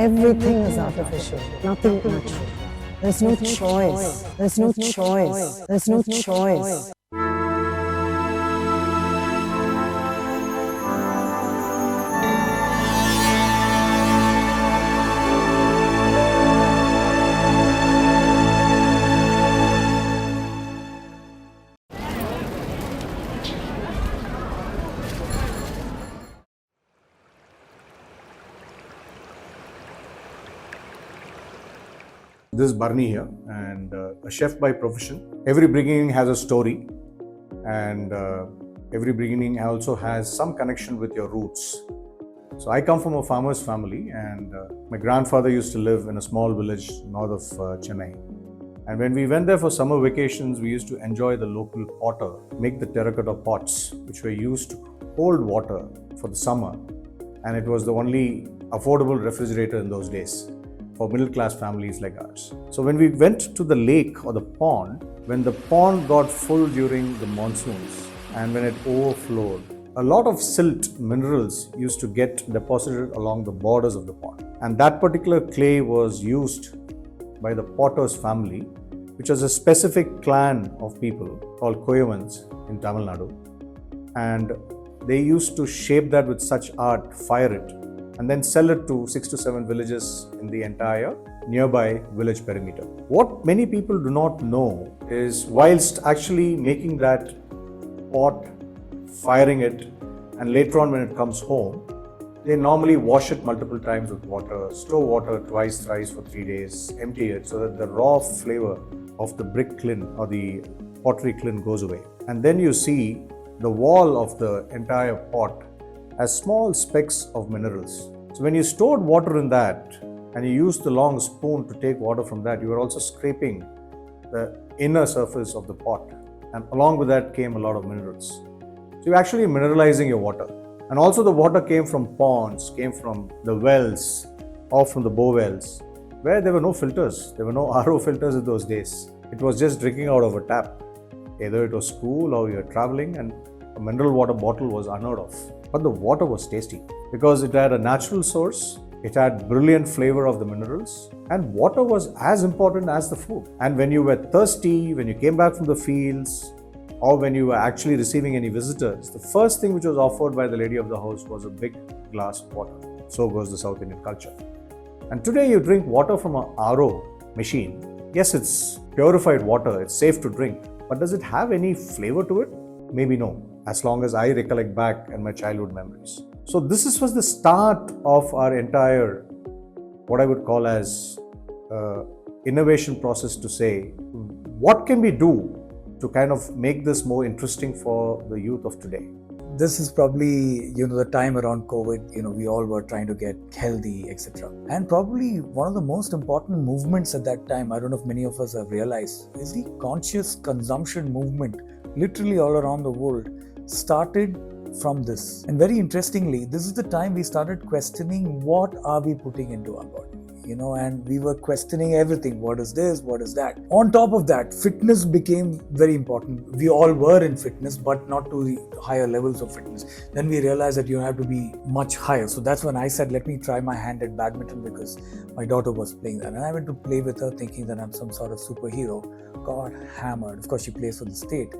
Everything is artificial, nothing natural. There's no choice. There's no choice. There's no choice. This is Bharni here, and a chef by profession. Every beginning has a story, and every beginning also has some connection with your roots. So I come from a farmer's family, and my grandfather used to live in a small village north of Chennai. And when we went there for summer vacations, we used to enjoy the local potter make the terracotta pots, which were used to hold water for the summer. And it was the only affordable refrigerator in those days for middle-class families like ours. So when we went to the lake or the pond, when the pond got full during the monsoons and when it overflowed, a lot of silt minerals used to get deposited along the borders of the pond. And that particular clay was used by the potter's family, which was a specific clan of people called Koyavans in Tamil Nadu. And they used to shape that with such art, fire it, and then sell it to 6 to 7 villages in the entire nearby village perimeter. What many people do not know is, whilst actually making that pot, firing it, and later on when it comes home, they normally wash it multiple times with water, store water twice, thrice for 3 days, empty it so that the raw flavor of the brick kiln or the pottery kiln goes away. And then you see the wall of the entire pot has small specks of minerals. So when you stored water in that and you used the long spoon to take water from that, you were also scraping the inner surface of the pot. And along with that came a lot of minerals. So you're actually mineralizing your water. And also the water came from ponds, came from the wells or from the bore wells, where there were no filters. There were no RO filters in those days. It was just drinking out of a tap. Either it was school or you're traveling, and a mineral water bottle was unheard of. But the water was tasty because it had a natural source, it had brilliant flavor of the minerals, and water was as important as the food. And when you were thirsty, when you came back from the fields, or when you were actually receiving any visitors, the first thing which was offered by the lady of the house was a big glass of water. So goes the South Indian culture. And today you drink water from an RO machine. Yes, it's purified water, it's safe to drink, but does it have any flavor to it? Maybe no, as long as I recollect back in my childhood memories. So this was the start of our entire, what I would call as innovation process, to say, what can we do to kind of make this more interesting for the youth of today? This is probably, the time around COVID, we all were trying to get healthy, etc. And probably one of the most important movements at that time, I don't know if many of us have realized, is the conscious consumption movement, literally all around the world, started from this. And very interestingly, this is the time we started questioning what are we putting into our body. And we were questioning everything. What is this? What is that? On top of that, fitness became very important. We all were in fitness, but not to the higher levels of fitness. Then we realized that you have to be much higher. So that's when I said, let me try my hand at badminton, because my daughter was playing that. And I went to play with her thinking that I'm some sort of superhero. Got hammered. Of course, she plays for the state.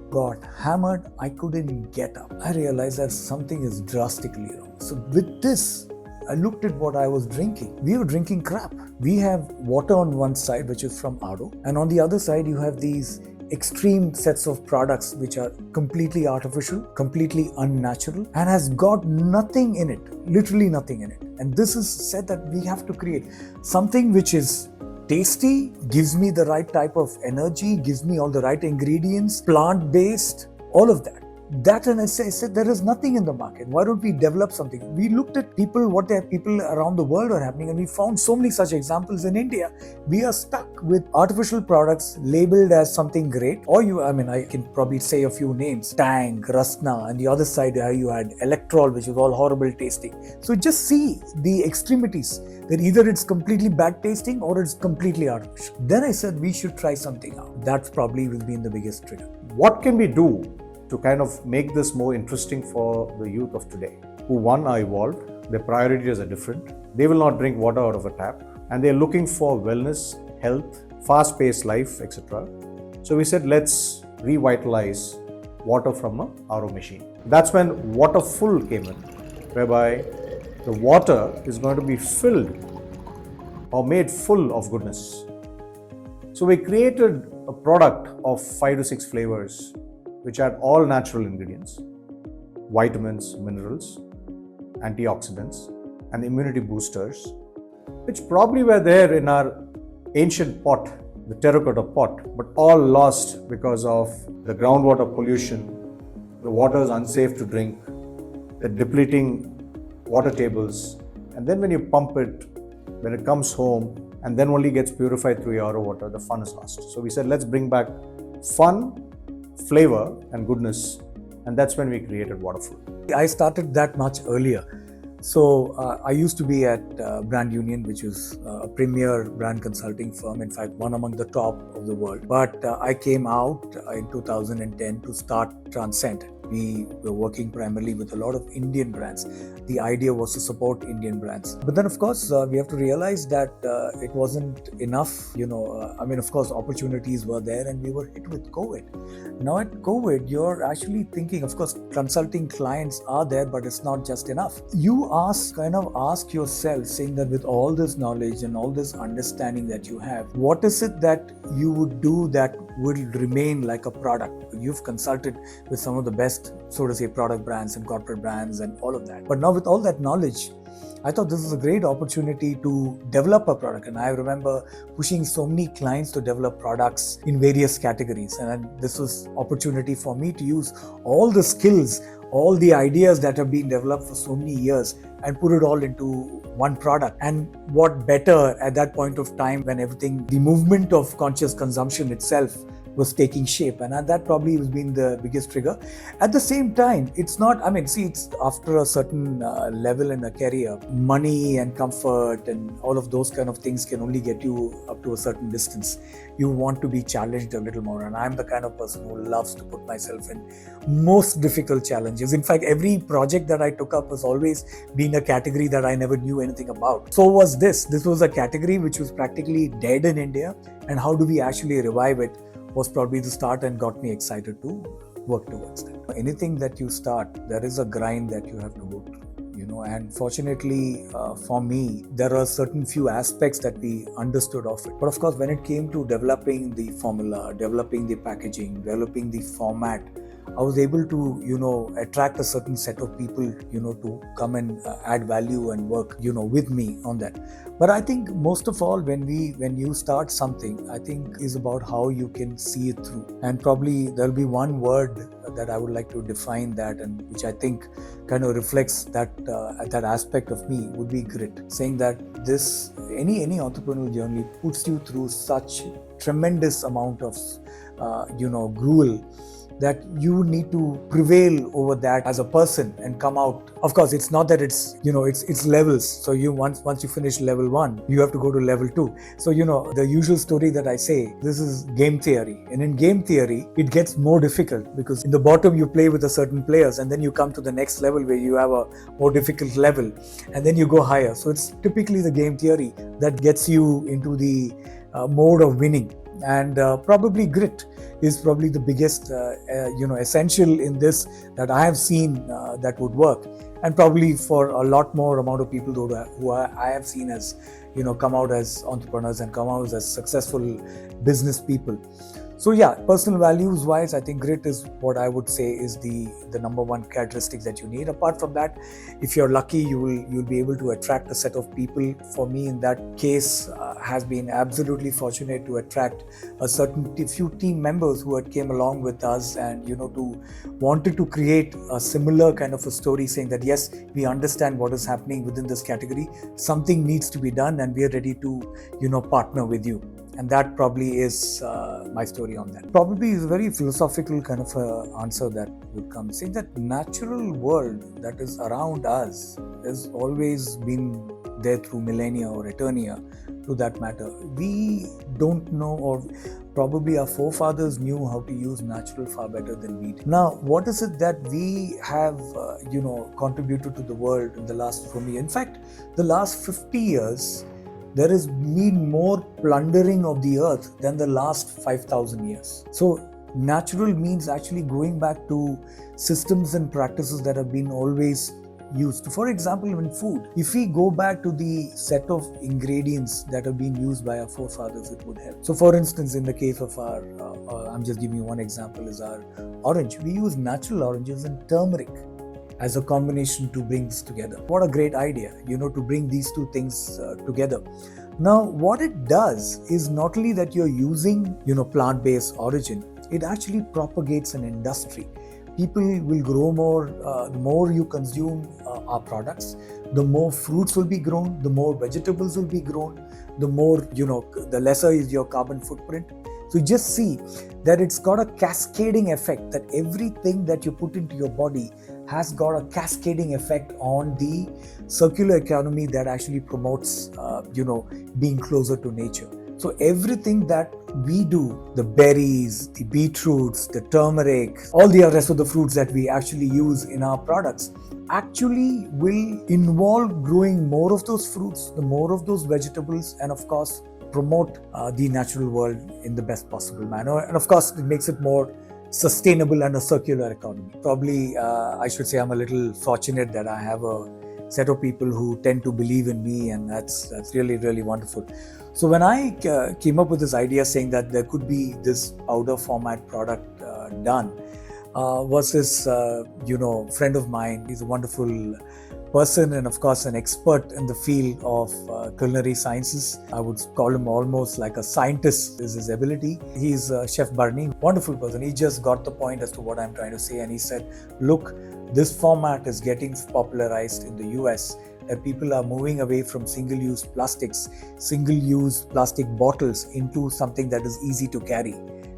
Got hammered. I couldn't get up. I realized that something is drastically wrong. So with this, I looked at what I was drinking. We were drinking crap. We have water on one side, which is from RO, and on the other side, you have these extreme sets of products which are completely artificial, completely unnatural, and has got nothing in it, literally nothing in it. And this is said that we have to create something which is tasty, gives me the right type of energy, gives me all the right ingredients, plant-based, all of that. That, and I said, there is nothing in the market. Why don't we develop something? We looked at what people around the world are happening, and we found so many such examples in India. We are stuck with artificial products labeled as something great. Or I can probably say a few names: Tang, Rasna, and the other side you had Electrol, which was all horrible tasting. So just see the extremities, that either it's completely bad tasting or it's completely artificial. Then I said we should try something out. That probably will be in the biggest trigger. What can we do to kind of make this more interesting for the youth of today, who, one, are evolved, Their priorities are different. They will not drink water out of a tap, and they're looking for wellness, health, fast-paced life, etc. So we said, let's revitalize water from a RO machine. That's when Waterful came in, whereby the water is going to be filled or made full of goodness. So we created a product of 5 to 6 flavors, which had all natural ingredients, vitamins, minerals, antioxidants, and immunity boosters, which probably were there in our ancient pot, the terracotta pot, but all lost because of the groundwater pollution. The water is unsafe to drink, the depleting water tables, and then when you pump it, when it comes home, and then only gets purified through your RO water, the fun is lost. So we said, let's bring back fun, flavor, and goodness, and that's when we created Waterful. I started that much earlier. So I used to be at Brand Union, which is a premier brand consulting firm, in fact, one among the top of the world. But I came out in 2010 to start Transcend. We were working primarily with a lot of Indian brands. The idea was to support Indian brands. But then, of course, we have to realize that it wasn't enough. Of course, opportunities were there and we were hit with COVID. Now at COVID, you're actually thinking, of course, consulting clients are there, but it's not just enough. You ask yourself, saying that with all this knowledge and all this understanding that you have, what is it that you would do that will remain like a product? You've consulted with some of the best, so to say, product brands and corporate brands and all of that. But now with all that knowledge, I thought this is a great opportunity to develop a product. And I remember pushing so many clients to develop products in various categories. And this was opportunity for me to use all the skills, all the ideas that have been developed for so many years and put it all into one product. And what better at that point of time when the movement of conscious consumption itself was taking shape, and that probably has been the biggest trigger. At the same time, it's after a certain level in a career, money and comfort and all of those kind of things can only get you up to a certain distance. You want to be challenged a little more, and I'm the kind of person who loves to put myself in most difficult challenges. In fact, every project that I took up has always been a category that I never knew anything about. So was this was a category which was practically dead in India, and how do we actually revive it was probably the start and got me excited to work towards that. Anything that you start, there is a grind that you have to go through, and fortunately for me, there are certain few aspects that we understood of it. But of course, when it came to developing the formula, developing the packaging, developing the format, I was able to, attract a certain set of people, to come and add value and work, with me on that. But I think most of all, when you start something, I think is about how you can see it through. And probably there'll be one word that I would like to define that, and which I think kind of reflects that aspect of me, would be grit. Saying that any entrepreneurial journey puts you through such tremendous amount of gruel, that you need to prevail over that as a person and come out. Of course, it's not that it's levels. So once you finish level 1, you have to go to level 2. So, the usual story that I say, this is game theory. And in game theory, it gets more difficult because in the bottom you play with a certain players, and then you come to the next level where you have a more difficult level, and then you go higher. So it's typically the game theory that gets you into the mode of winning. And probably grit is probably the biggest, essential in this that I have seen that would work. And probably for a lot more amount of people who I have seen as, come out as entrepreneurs and come out as successful business people. So yeah, personal values wise, I think grit is what I would say is the number one characteristic that you need. Apart from that, if you're lucky, you'll be able to attract a set of people. For me, in that case, has been absolutely fortunate to attract a few team members who had came along with us and wanted to create a similar kind of a story, saying that yes, we understand what is happening within this category. Something needs to be done, and we are ready to partner with you. And that probably is my story on that. Probably is a very philosophical kind of answer that would come. Saying that natural world that is around us has always been there through millennia or eternia to that matter. We don't know, or probably our forefathers knew how to use natural far better than we did. Now, what is it that we have, contributed to the world in the last, for me, in fact, the last 50 years, there has been more plundering of the earth than the last 5,000 years. So, natural means actually going back to systems and practices that have been always used. For example, in food, if we go back to the set of ingredients that have been used by our forefathers, it would help. So, for instance, in the case of our, I'm just giving you one example, is our orange. We use natural oranges and turmeric as a combination to bring this together. What a great idea, to bring these two things together. Now, what it does is not only that you're using, plant-based origin, it actually propagates an industry. People will grow more. The more you consume our products, the more fruits will be grown, the more vegetables will be grown, the more, the lesser is your carbon footprint. So you just see that it's got a cascading effect, that everything that you put into your body has got a cascading effect on the circular economy that actually promotes, being closer to nature. So everything that we do, the berries, the beetroots, the turmeric, all the rest of the fruits that we actually use in our products actually will involve growing more of those fruits, the more of those vegetables, and of course promote the natural world in the best possible manner. And of course it makes it more sustainable and a circular economy. Probably I should say I'm a little fortunate that I have a set of people who tend to believe in me, and that's really, really wonderful. So when I came up with this idea saying that there could be this powder format product done, was this friend of mine. He's a wonderful person and of course an expert in the field of culinary sciences. I would call him almost like a scientist is his ability. He's Chef Bharni, wonderful person. He just got the point as to what I'm trying to say, and he said, look, this format is getting popularized in the US, that people are moving away from single-use plastics, single-use plastic bottles into something that is easy to carry.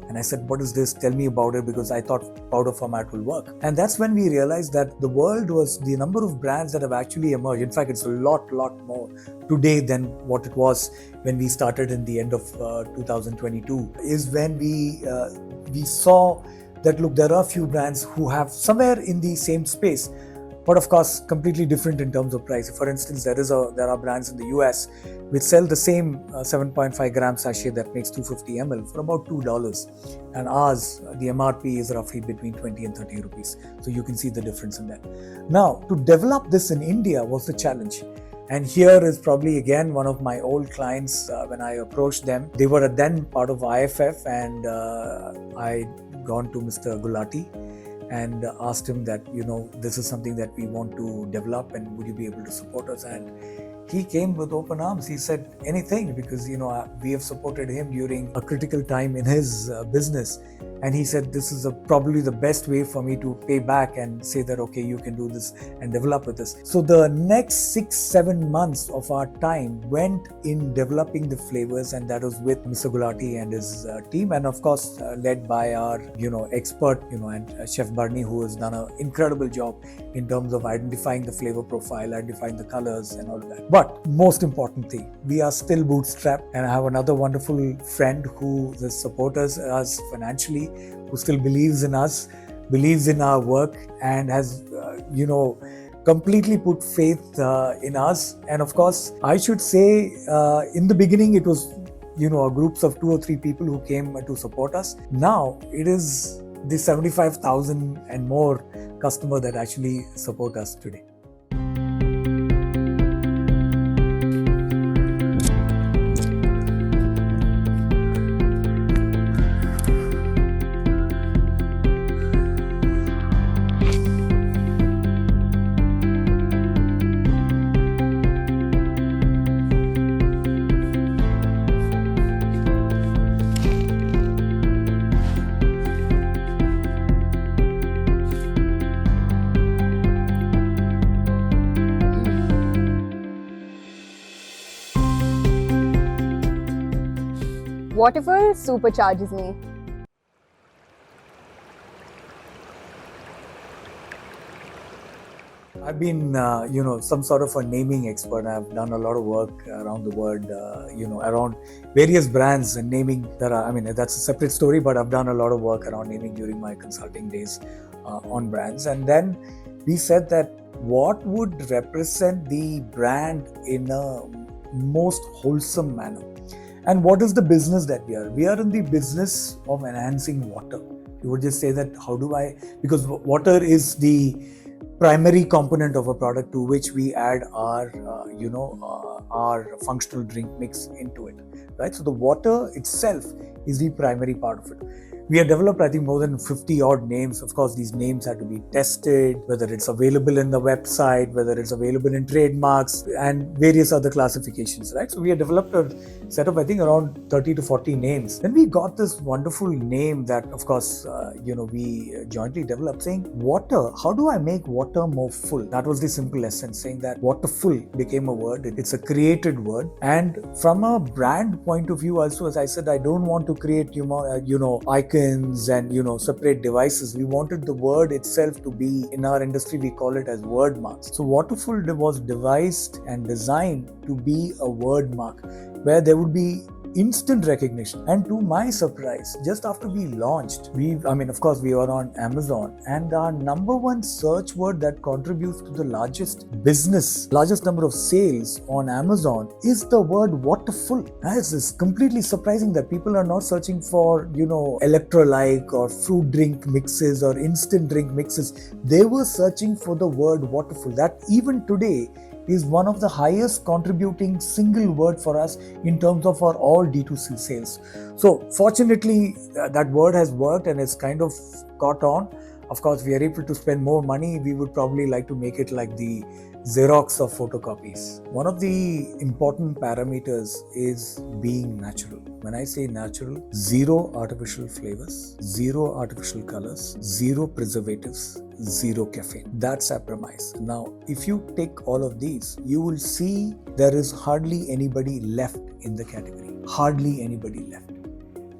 And I said, what is this? Tell me about it, because I thought powder format will work. And that's when we realized that the number of brands that have actually emerged. In fact, it's a lot more today than what it was when we started in the end of 2022, is when we saw that, look, there are a few brands who have somewhere in the same space, but of course completely different in terms of price. For instance, there are brands in the US which sell the same 7.5 gram sachet that makes 250 ml for about $2, and ours, the MRP is roughly between 20 and 30 rupees. So you can see the difference in that. Now, to develop this in India was the challenge. And here is probably again one of my old clients. When I approached them, they were then part of IFF, and I gone to Mr. Gulati and asked him that, this is something that we want to develop, and would you be able to support us? And he came with open arms. He said anything, because we have supported him during a critical time in his business. And he said, this is probably the best way for me to pay back and say that, okay, you can do this and develop with this. So the next 6-7 months of our time went in developing the flavors, and that was with Mr. Gulati and his team, and of course led by our expert and Chef Bharni, who has done an incredible job in terms of identifying the flavor profile, identifying the colors and all of that. But most important thing, we are still bootstrapped, and I have another wonderful friend who supports us financially, who still believes in us, believes in our work, and has completely put faith in us. And of course, I should say in the beginning it was groups of 2 or 3 people who came to support us. Now it is the 75,000 and more customers that actually support us today. Waterful supercharges me. I've been, some sort of a naming expert. I've done a lot of work around the world, around various brands and naming. That's a separate story, but I've done a lot of work around naming during my consulting days on brands. And then we said that what would represent the brand in a most wholesome manner? And what is the business that we are? We are in the business of enhancing water. You would just say that, because water is the primary component of a product to which we add our functional drink mix into it, right? So the water itself is the primary part of it. We have developed, I think, more than 50 odd names. Of course, these names have to be tested, whether it's available in the website, whether it's available in trademarks and various other classifications, right? So we have developed a set of, I think, around 30 to 40 names. Then we got this wonderful name that, of course, we jointly developed, saying, water, how do I make water more full? That was the simple essence, saying that waterful became a word. It's a created word. And from a brand point of view also, as I said, I don't want to create, icons and separate devices. We wanted the word itself to be, in our industry we call it as word marks. So Waterful was devised and designed to be a word mark where there would be instant recognition. And to my surprise, just after we launched, of course we were on Amazon, and our number one search word that contributes to the largest number of sales on Amazon is the word waterful. This is completely surprising that people are not searching for, electrolyte or fruit drink mixes or instant drink mixes. They were searching for the word waterful. That even today is one of the highest contributing single word for us in terms of our all D2C sales. So fortunately, that word has worked and it's kind of caught on. Of course, we are able to spend more money. We would probably like to make it like the Xerox of photocopies. One of the important parameters is being natural. When I say natural, 0 artificial flavors, 0 artificial colors, 0 preservatives, 0 caffeine. That's our premise. Now, if you take all of these, you will see there is hardly anybody left in the category. Hardly anybody left.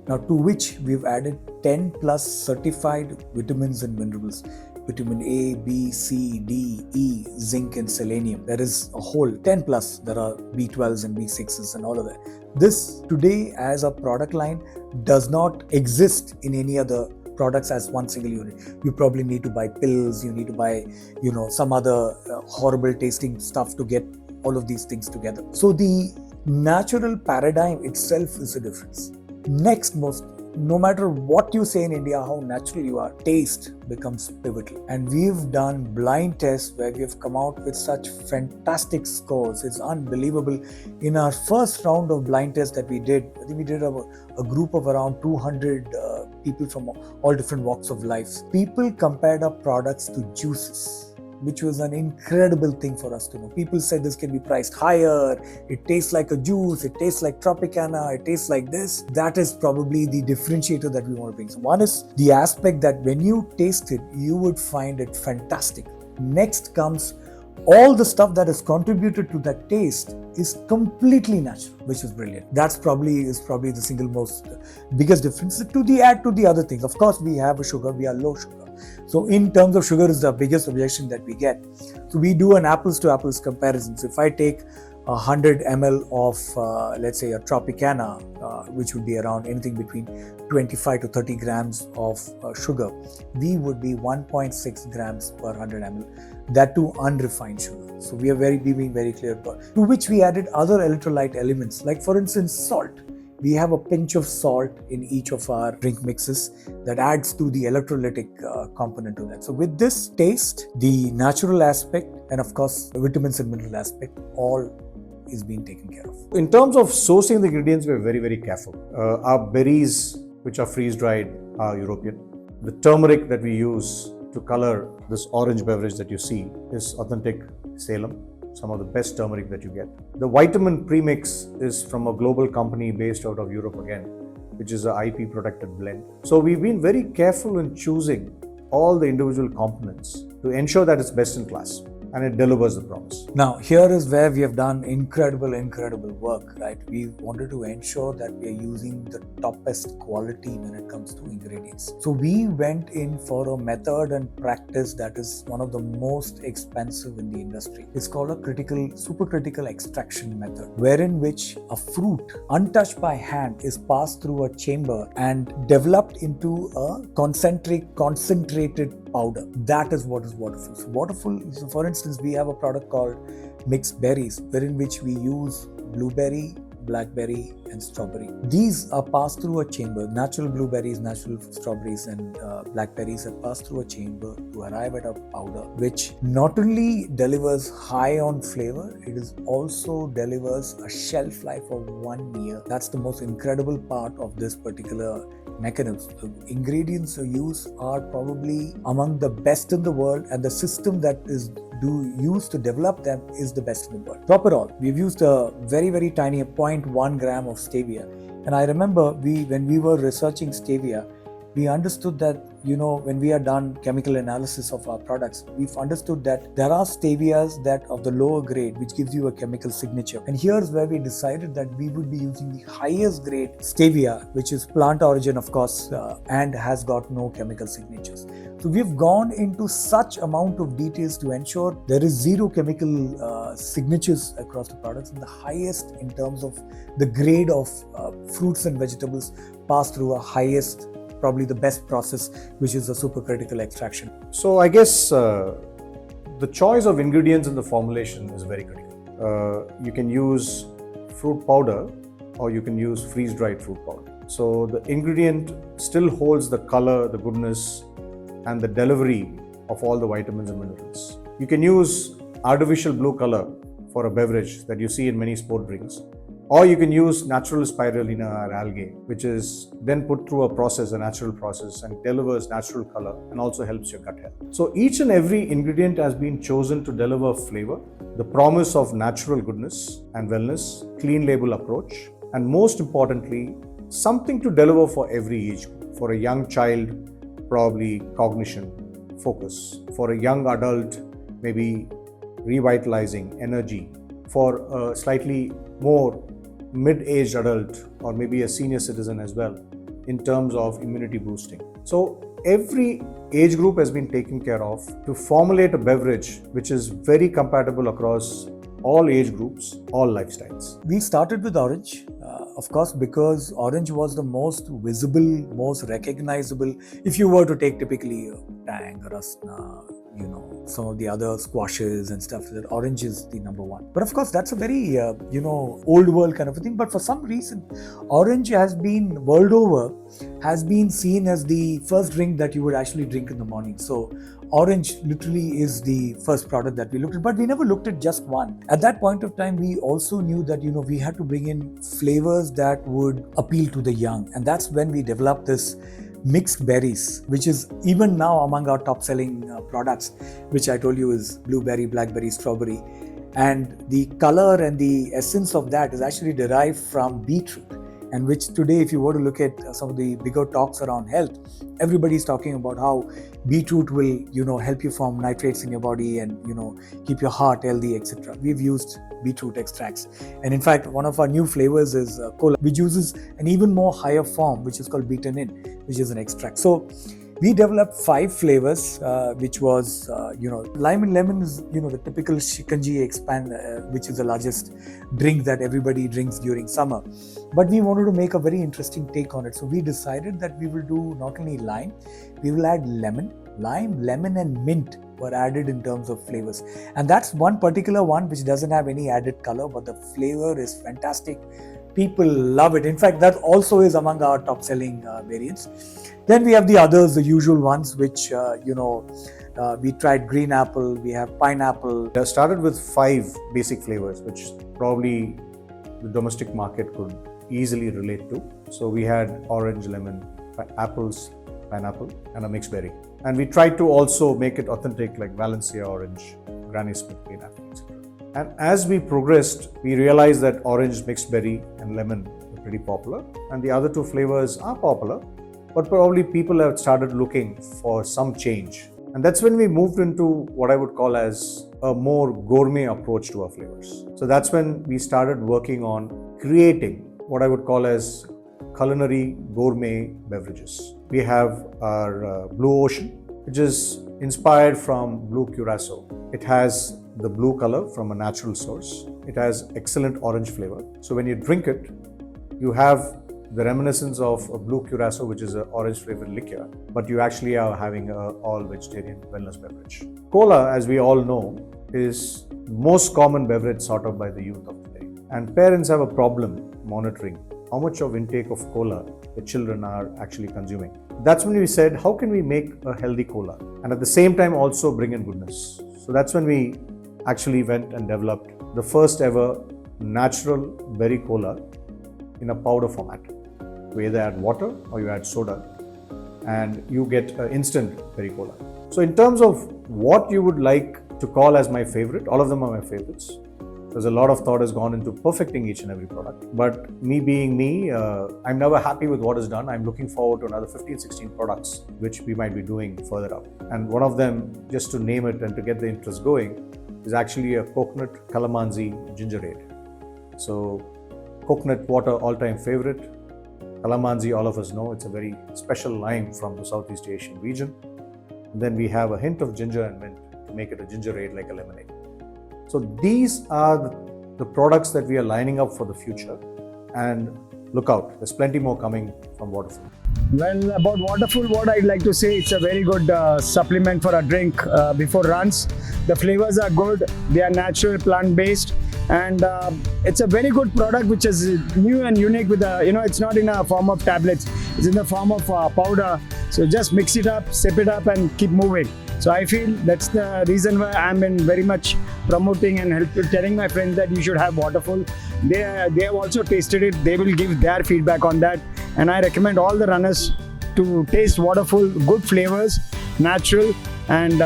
Now, to which we've added 10 plus certified vitamins and minerals. Vitamin A, B, C, D, E, zinc and selenium. There is a whole 10 plus. There are B12s and B6s and all of that. This today as a product line does not exist in any other products as one single unit. You probably need to buy pills, you need to buy, some other horrible tasting stuff to get all of these things together. So the natural paradigm itself is a difference. Next most, no matter what you say in India, how natural you are, taste becomes pivotal. And we've done blind tests where we have come out with such fantastic scores. It's unbelievable. In our first round of blind tests that we did, I think we did a group of around 200 people from all different walks of life. People compared our products to juices, which was an incredible thing for us to know. People said this can be priced higher, it tastes like a juice, it tastes like Tropicana, it tastes like this. That is probably the differentiator that we want to bring. So one is the aspect that when you taste it, you would find it fantastic. Next comes all the stuff that has contributed to that taste is completely natural, which is brilliant. That's probably the single most biggest difference to the other things. Of course, we have a sugar, we are low sugar. So in terms of sugar is the biggest objection that we get. So we do an apples to apples comparison. So if I take 100 ml of, let's say, a Tropicana, which would be around anything between 25 to 30 grams of sugar, we would be 1.6 grams per 100 ml. That too unrefined sugar. So we are being very clear about it. To which we added other electrolyte elements, like for instance, salt. We have a pinch of salt in each of our drink mixes that adds to the electrolytic component to that. So with this taste, the natural aspect, and of course, the vitamins and mineral aspect, all is being taken care of. In terms of sourcing the ingredients, we're very, very careful. Our berries, which are freeze-dried, are European. The turmeric that we use to color this orange beverage that you see is authentic Salem, some of the best turmeric that you get. The vitamin premix is from a global company based out of Europe again, which is an IP protected blend. So we've been very careful in choosing all the individual components to ensure that it's best in class. and it delivers the promise. Now, here is where we have done incredible work, right? We wanted to ensure that we are using the toppest quality when it comes to ingredients. So we went in for a method and practice that is one of the most expensive in the industry. It's called a supercritical extraction method, wherein which a fruit untouched by hand is passed through a chamber and developed into a concentrated powder. That is what is Waterful. So Waterful, so for instance, we have a product called mixed berries, wherein which we use blueberry, blackberry and strawberry. These are passed through a chamber. Natural blueberries, natural strawberries and blackberries are passed through a chamber to arrive at a powder which not only delivers high on flavor, it is also delivers a shelf life of 1 year. That's the most incredible part of this particular mechanism. The ingredients used are probably among the best in the world, and the system that is used to develop them is the best in the world. Properol, we've used a very tiny 0.1 gram of stevia, and I remember when we were researching stevia, we understood that, when we are done chemical analysis of our products, we've understood that there are stevias that of the lower grade, which gives you a chemical signature. And here's where we decided that we would be using the highest grade stevia, which is plant origin, of course, and has got no chemical signatures. So we've gone into such amount of details to ensure there is zero chemical signatures across the products, and the highest in terms of the grade of fruits and vegetables pass through a highest, probably the best process, which is a supercritical extraction. So I guess the choice of ingredients in the formulation is very critical. You can use fruit powder or you can use freeze-dried fruit powder. So the ingredient still holds the color, the goodness and the delivery of all the vitamins and minerals. You can use artificial blue color for a beverage that you see in many sport drinks. Or you can use natural spirulina or algae, which is then put through a natural process, and delivers natural color and also helps your gut health. So each and every ingredient has been chosen to deliver flavor, the promise of natural goodness and wellness, clean label approach, and most importantly, something to deliver for every age group. For a young child, probably cognition, focus. For a young adult, maybe revitalizing energy. For a slightly more mid-aged adult or maybe a senior citizen as well, in terms of immunity boosting. So every age group has been taken care of to formulate a beverage which is very compatible across all age groups, all lifestyles. We started with orange, of course, because orange was the most visible, most recognizable. If you were to take typically Tang, Rasna, some of the other squashes and stuff, that orange is the number one. But of course, that's a very, old world kind of a thing. But for some reason, orange has been, world over, has been seen as the first drink that you would actually drink in the morning. So orange literally is the first product that we looked at, but we never looked at just one. At that point of time, we also knew that, we had to bring in flavors that would appeal to the young. And that's when we developed this mixed berries, which is even now among our top selling products, which I told you is blueberry, blackberry, strawberry. And the color and the essence of that is actually derived from beetroot, and which today, if you were to look at some of the bigger talks around health, everybody's talking about how beetroot will, help you form nitrates in your body and, keep your heart healthy, etc. We've used beetroot extracts. And in fact, one of our new flavors is cola, which uses an even more higher form, which is called beaten-in, which is an extract. So we developed 5 flavors, which was, lime and lemon is, the typical shikanji which is the largest drink that everybody drinks during summer. But we wanted to make a very interesting take on it. So we decided that we will do not only lime, we will add lemon, lemon and mint were added in terms of flavors. And that's one particular one which doesn't have any added color, but the flavor is fantastic. People love it. In fact, that also is among our top selling variants. Then we have the others, the usual ones, which, we tried green apple, we have pineapple. I started with 5 basic flavors, which probably the domestic market could easily relate to. So we had orange, lemon, apples, pineapple, and a mixed berry. And we tried to also make it authentic, like Valencia orange, Granny Smith green apple, etc. And as we progressed, we realized that orange, mixed berry, and lemon were pretty popular. And the other 2 flavors are popular, but probably people have started looking for some change. And that's when we moved into what I would call as a more gourmet approach to our flavors. So that's when we started working on creating what I would call as culinary gourmet beverages. We have our Blue Ocean, which is inspired from blue curacao. It has the blue color from a natural source. It has excellent orange flavor. So when you drink it, you have the reminiscence of a blue curacao, which is an orange flavored liquor, but you actually are having an all vegetarian wellness beverage. Cola, as we all know, is the most common beverage sought out by the youth of today. And parents have a problem monitoring how much of intake of cola the children are actually consuming. That's when we said, how can we make a healthy cola and at the same time also bring in goodness? So that's when we actually went and developed the first ever natural berry cola in a powder format. You either add water or you add soda and you get an instant berry cola. So in terms of what you would like to call as my favorite, all of them are my favorites. There's a lot of thought has gone into perfecting each and every product. But me being me, I'm never happy with what is done. I'm looking forward to another 15, 16 products which we might be doing further up. And one of them, just to name it and to get the interest going, is actually a coconut calamansi ginger ale. So coconut water, all-time favorite. Calamansi, all of us know, it's a very special lime from the Southeast Asian region. And then we have a hint of ginger and mint to make it a ginger ale like a lemonade. So these are the products that we are lining up for the future. And look out, there's plenty more coming from Waterful. Well, about Waterful, what I'd like to say, it's a very good supplement for a drink before runs. The flavors are good, they are natural, plant-based, and it's a very good product which is new and unique with it's not in a form of tablets, it's in the form of powder. So just mix it up, sip it up and keep moving. So I feel that's the reason why I'm been very much promoting and telling my friends that you should have Waterful. They have also tasted it, they will give their feedback on that. And I recommend all the runners to taste Waterful, good flavors, natural and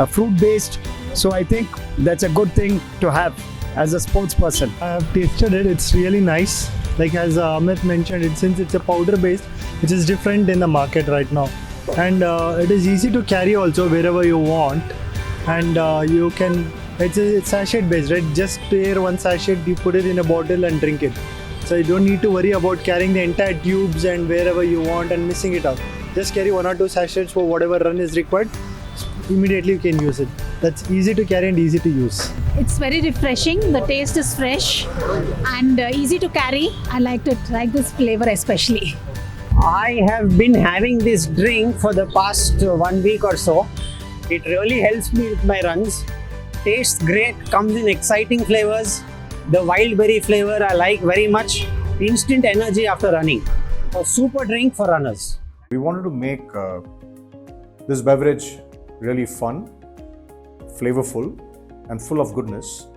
fruit-based. So I think that's a good thing to have as a sports person. I have tasted it, it's really nice. Like as Amit mentioned, since it's a powder-based, which is different in the market right now. And it is easy to carry also wherever you want. And you can, it's sachet-based, right? Just tear one sachet, you put it in a bottle and drink it. So you don't need to worry about carrying the entire tubes and wherever you want and missing it out. Just carry 1 or 2 sachets for whatever run is required. Immediately you can use it. That's easy to carry and easy to use. It's very refreshing. The taste is fresh and easy to carry. I like this flavor especially. I have been having this drink for the past 1 week or so. It really helps me with my runs. Tastes great, comes in exciting flavors. The wild berry flavor I like very much. Instant energy after running. A super drink for runners. We wanted to make this beverage really fun, flavorful and full of goodness.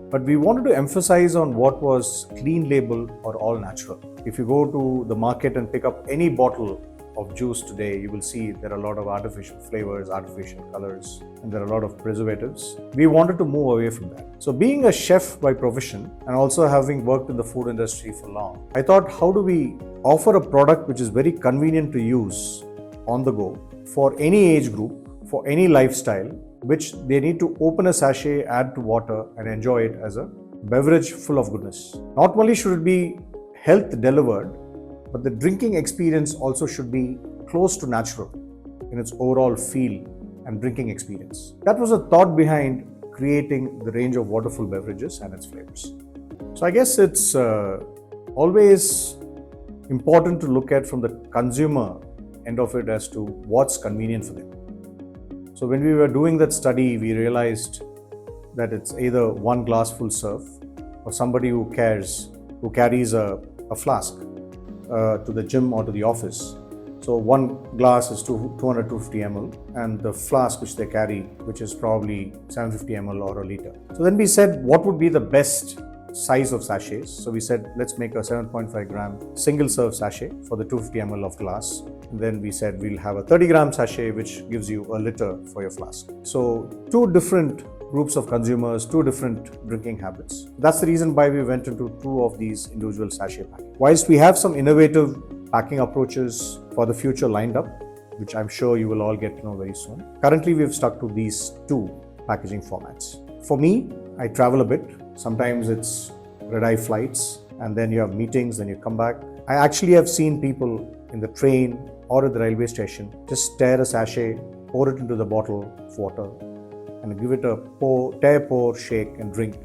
But we wanted to emphasize on what was clean label or all natural. If you go to the market and pick up any bottle of juice today, you will see there are a lot of artificial flavors, artificial colors, and there are a lot of preservatives. We wanted to move away from that. So being a chef by profession and also having worked in the food industry for long, I thought, how do we offer a product which is very convenient to use on the go for any age group, for any lifestyle, which they need to open a sachet, add to water and enjoy it as a beverage full of goodness. Not only should it be health delivered, but the drinking experience also should be close to natural in its overall feel and drinking experience. That was a thought behind creating the range of Waterful beverages and its flavors. So I guess it's always important to look at from the consumer end of it as to what's convenient for them. So when we were doing that study, we realized that it's either 1 glass full serve or somebody who carries a flask to the gym or to the office. So 1 glass is 200-250 ml and the flask which they carry, which is probably 750 ml or a liter. So then we said, what would be the best size of sachets? So we said, let's make a 7.5 gram single serve sachet for the 250 ml of glass. And then we said, we'll have a 30 gram sachet, which gives you a liter for your flask. So 2 different groups of consumers, 2 different drinking habits. That's the reason why we went into 2 of these individual sachet packing. Whilst we have some innovative packing approaches for the future lined up, which I'm sure you will all get to know very soon. Currently, we've stuck to these 2 packaging formats. For me, I travel a bit. Sometimes it's red-eye flights, and then you have meetings, then you come back. I actually have seen people in the train or at the railway station just tear a sachet, pour it into the bottle of water, and give it a pour, shake, and drink.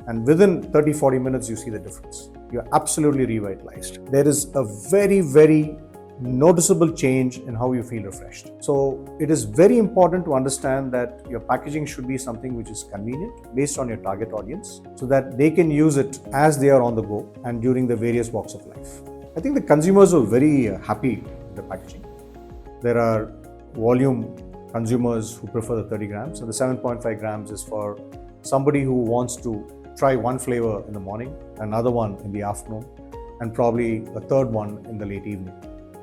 And within 30-40 minutes, you see the difference. You're absolutely revitalized. There is a very, very noticeable change in how you feel refreshed. So it is very important to understand that your packaging should be something which is convenient based on your target audience, so that they can use it as they are on the go and during the various walks of life. I think the consumers are very happy with the packaging. There are volume consumers who prefer the 30 grams, and the 7.5 grams is for somebody who wants to try one flavor in the morning, another one in the afternoon, and probably a third one in the late evening.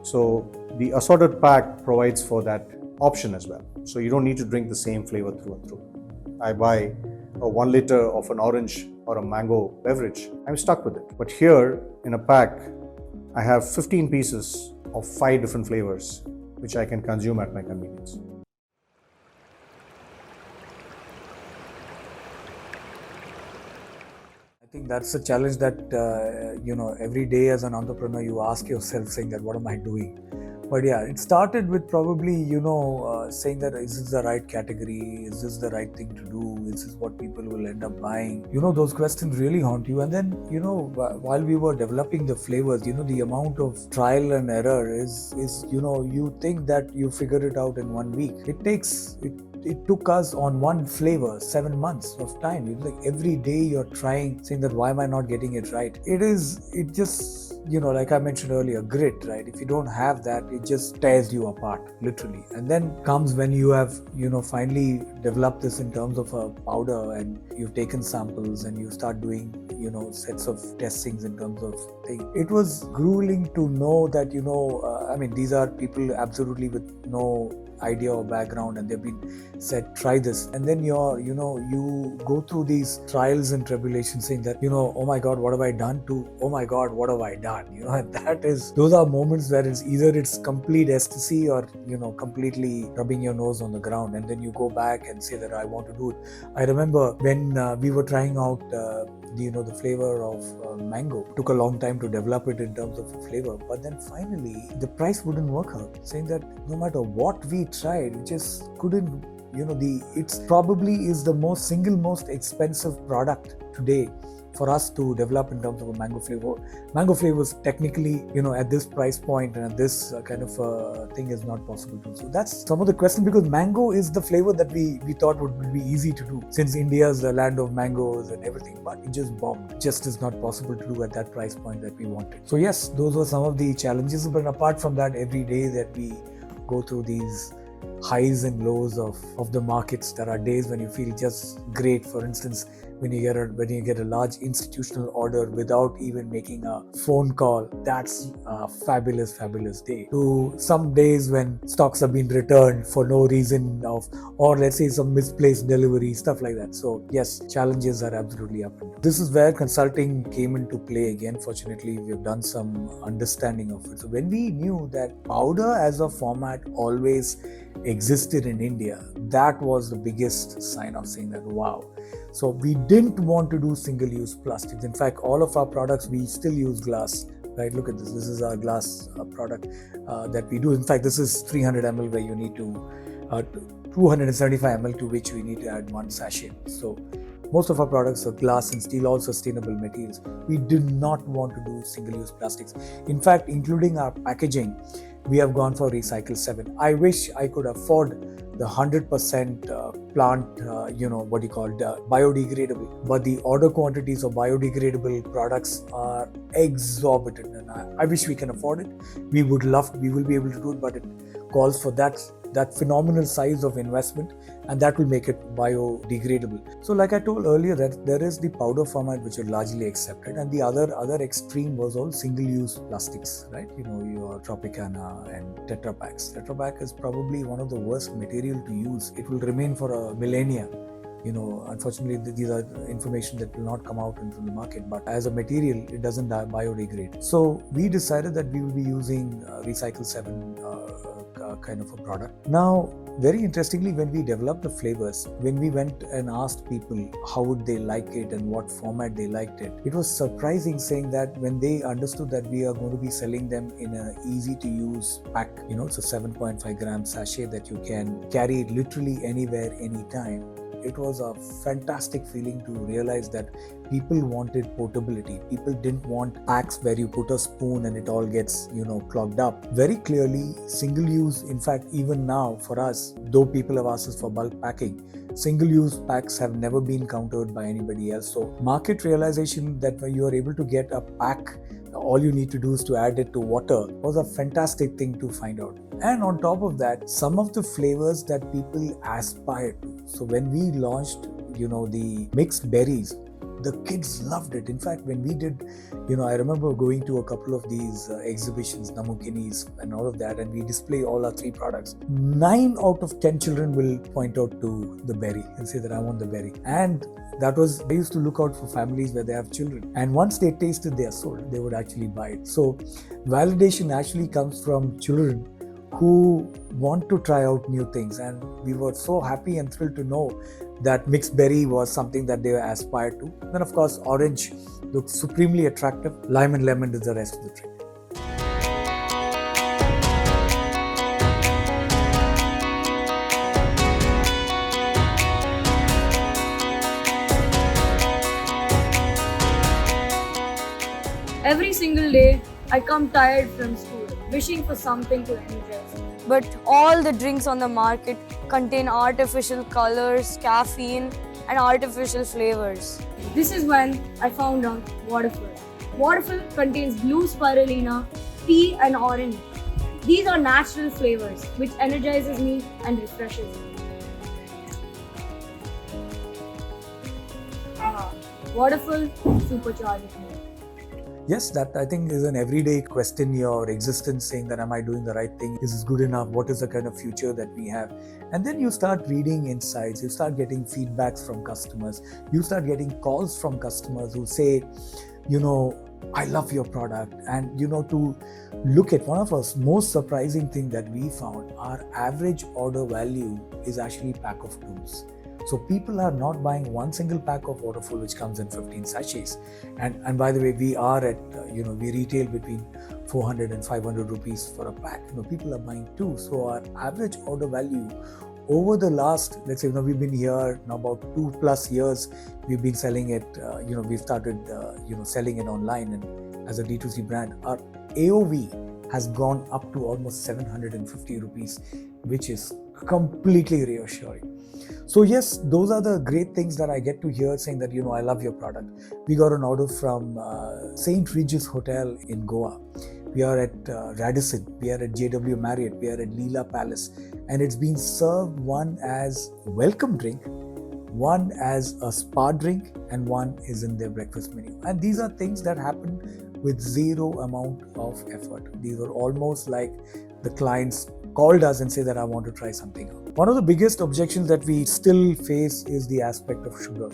So the assorted pack provides for that option as well. So you don't need to drink the same flavor through and through. I buy a 1 liter of an orange or a mango beverage, I'm stuck with it. But here in a pack, I have 15 pieces of 5 different flavors, which I can consume at my convenience. I think that's a challenge that every day as an entrepreneur you ask yourself, saying that what am I doing? But yeah, it started with probably saying that is this the right category? Is this the right thing to do? Is this what people will end up buying? Those questions really haunt you. And then while we were developing the flavors, the amount of trial and error is you think that you figure it out in 1 week. It took us on one flavor 7 months of time. It's like every day you're trying, saying that why am I not getting it right? It just like I mentioned earlier, grit, right? If you don't have that, it just tears you apart, literally. And then comes when you have finally developed this in terms of a powder, and you've taken samples and you start doing sets of testings in terms of things. It was grueling to know that these are people absolutely with no idea or background, and they've been said try this, and then you go through these trials and tribulations, saying that oh my god, what have I done, to oh my god, what have I done, and those are moments where it's complete ecstasy, or completely rubbing your nose on the ground, and then you go back and say that I want to do it. I remember when we were trying out the flavor of mango. It took a long time to develop it in terms of flavor, but then finally the price wouldn't work out, saying that no matter what we tried, we just couldn't. It's probably is the single most expensive product today for us to develop in terms of a mango flavor. Mango flavors technically, at this price point and at this kind of thing is not possible to do. So that's some of the question, because mango is the flavor that we thought would be easy to do, since India is the land of mangoes and everything, but it just bombed. Just is not possible to do at that price point that we wanted. So yes, those were some of the challenges, but apart from that, every day that we go through these highs and lows of the markets. There are days when you feel just great. For instance, when you get a large institutional order without even making a phone call, that's a fabulous day. To some days when stocks have been returned for no reason or let's say some misplaced delivery, stuff like that. So yes, challenges are absolutely up and down. This is where consulting came into play again. Fortunately, we've done some understanding of it. So when we knew that powder as a format always existed in India, that was the biggest sign of saying that wow. So we didn't want to do single-use plastics. In fact, all of our products, we still use glass. Right? Look at this. This is our glass product that we do. In fact, this is 300 ml where you need to 275 ml to which we need to add 1 sachet. So most of our products are glass and steel, all sustainable materials. We did not want to do single-use plastics. In fact, including our packaging, we have gone for Recycle 7. I wish I could afford the 100% plant, biodegradable. But the order quantities of biodegradable products are exorbitant, and I wish we can afford it. We will be able to do it, but it calls for that phenomenal size of investment, and that will make it biodegradable. So like I told earlier, that there is the powder format which are largely accepted, and the other extreme was all single-use plastics, right? Your Tropicana and Tetra Paks. Tetra Pak is probably one of the worst material to use. It will remain for a millennia. Unfortunately, these are information that will not come out into the market, but as a material, it doesn't biodegrade. So we decided that we will be using Recycle 7 kind of a product. Now, very interestingly, when we developed the flavors, when we went and asked people how would they like it and what format they liked it, it was surprising, saying that when they understood that we are going to be selling them in an easy to use pack, it's a 7.5 gram sachet that you can carry it literally anywhere, anytime. It was a fantastic feeling to realize that people wanted portability. People didn't want packs where you put a spoon and it all gets, clogged up. Very clearly, single use, in fact, even now for us, though people have asked us for bulk packing, single-use packs have never been countered by anybody else. So market realization that when you are able to get a pack, all you need to do is to add it to water, was a fantastic thing to find out. And on top of that, some of the flavors that people aspire to. So when we launched, the mixed berries, the kids loved it. In fact, when we did, I remember going to a couple of these exhibitions, Namukinis and all of that, and we display all our 3 products. 9 out of 10 children will point out to the berry and say that I want the berry. And I used to look out for families where they have children. And once they tasted their sold, they would actually buy it. So validation actually comes from children who want to try out new things. And we were so happy and thrilled to know that mixed berry was something that they aspired to. Then of course, orange looks supremely attractive. Lime and lemon is the rest of the trick. Every single day, I come tired from school, wishing for something to energize. But all the drinks on the market contain artificial colors, caffeine, and artificial flavors. This is when I found out Waterful. Waterful contains blue spirulina, tea, and orange. These are natural flavors which energizes me and refreshes me. Waterful supercharges me. Yes, that I think is an everyday question, your existence, saying that am I doing the right thing? Is this good enough? What is the kind of future that we have? And then you start reading insights, you start getting feedbacks from customers, you start getting calls from customers who say, I love your product. And to look at one of us most surprising thing that we found, our average order value is actually pack of 2s. So people are not buying one single pack of Waterful, which comes in 15 sachets. And by the way, we are at, we retail between 400 and 500 rupees for a pack. People are buying 2. So our average order value over the last, let's say, we've been here now about 2+ years, we've been selling it, we've started, selling it online and as a D2C brand. Our AOV has gone up to almost 750 rupees, which is completely reassuring. So yes, those are the great things that I get to hear, saying that, I love your product. We got an order from St. Regis Hotel in Goa. We are at Radisson, we are at JW Marriott, we are at Leela Palace. And it's been served one as a welcome drink, one as a spa drink, and one is in their breakfast menu. And these are things that happen with zero amount of effort. These were almost like the clients called us and say that I want to try something out. One of the biggest objections that we still face is the aspect of sugar.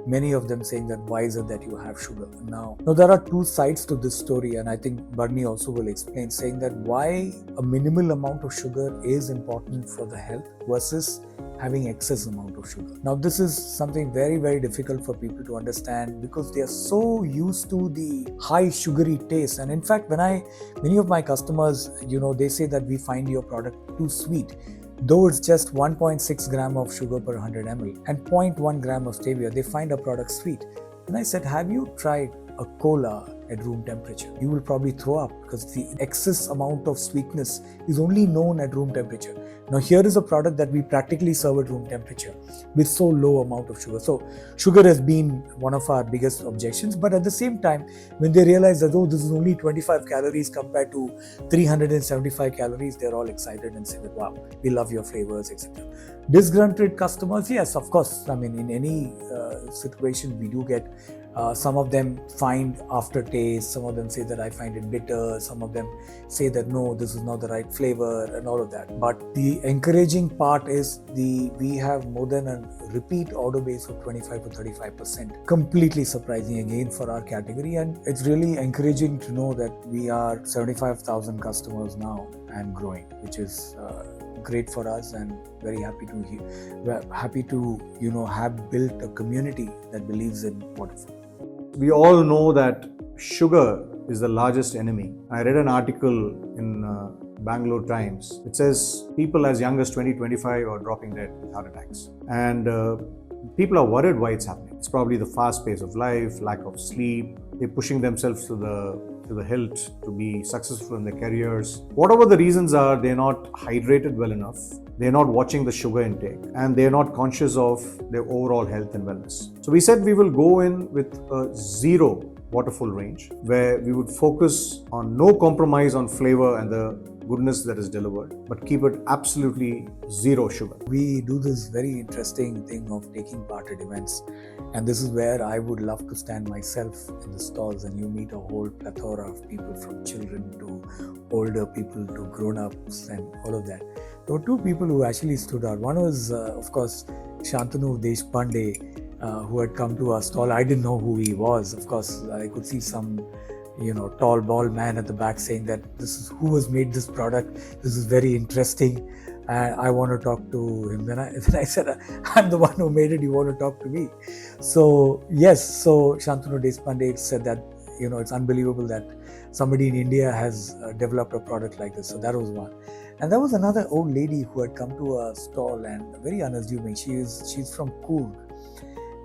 Many of them saying that why is it that you have sugar? Now there are 2 sides to this story, and I think Bharni also will explain, saying that why a minimal amount of sugar is important for the health versus having excess amount of sugar. Now this is something very, very difficult for people to understand because they are so used to the high sugary taste. And in fact, many of my customers, they say that we find your product too sweet. Though it's just 1.6 gram of sugar per 100 ml and 0.1 gram of stevia, they find our product sweet. And I said, have you tried a cola at room temperature? You will probably throw up because the excess amount of sweetness is only known at room temperature. Now here is a product that we practically serve at room temperature with so low amount of sugar. So sugar has been one of our biggest objections, but at the same time, when they realize that, this is only 25 calories compared to 375 calories, they're all excited and say that, wow, we love your flavors, etc. Disgruntled customers, yes, of course. In any situation, we do get some of them find aftertaste, some of them say that I find it bitter, some of them say that no, this is not the right flavor and all of that. But the encouraging part is we have more than a repeat order base of 25 to 35%. Completely surprising again for our category, and it's really encouraging to know that we are 75,000 customers now and growing, which is great for us, and very happy to we're happy to have built a community that believes in Waterful. We all know that sugar is the largest enemy. I read an article in Bangalore Times. It says people as young as 20-25 are dropping dead with heart attacks. And people are worried why it's happening. It's probably the fast pace of life, lack of sleep. They're pushing themselves to the hilt to be successful in their careers. Whatever the reasons are, they're not hydrated well enough. They're not watching the sugar intake, and they're not conscious of their overall health and wellness. So we said we will go in with a zero Waterful range, where we would focus on no compromise on flavor and the goodness that is delivered, but keep it absolutely zero sugar. We do this very interesting thing of taking part at events, and this is where I would love to stand myself in the stalls, and you meet a whole plethora of people, from children to older people to grown-ups and all of that. There were two people who actually stood out. One was, of course, Shantanu Deshpande, who had come to our stall. I didn't know who he was. Of course, I could see some, tall, bald man at the back saying that this is who has made this product. This is very interesting. I want to talk to him. Then I said, I'm the one who made it. You want to talk to me? So yes. So Shantanu Deshpande said that it's unbelievable that somebody in India has developed a product like this. So that was one. And there was another old lady who had come to our stall, and very unassuming. She's from Coorg.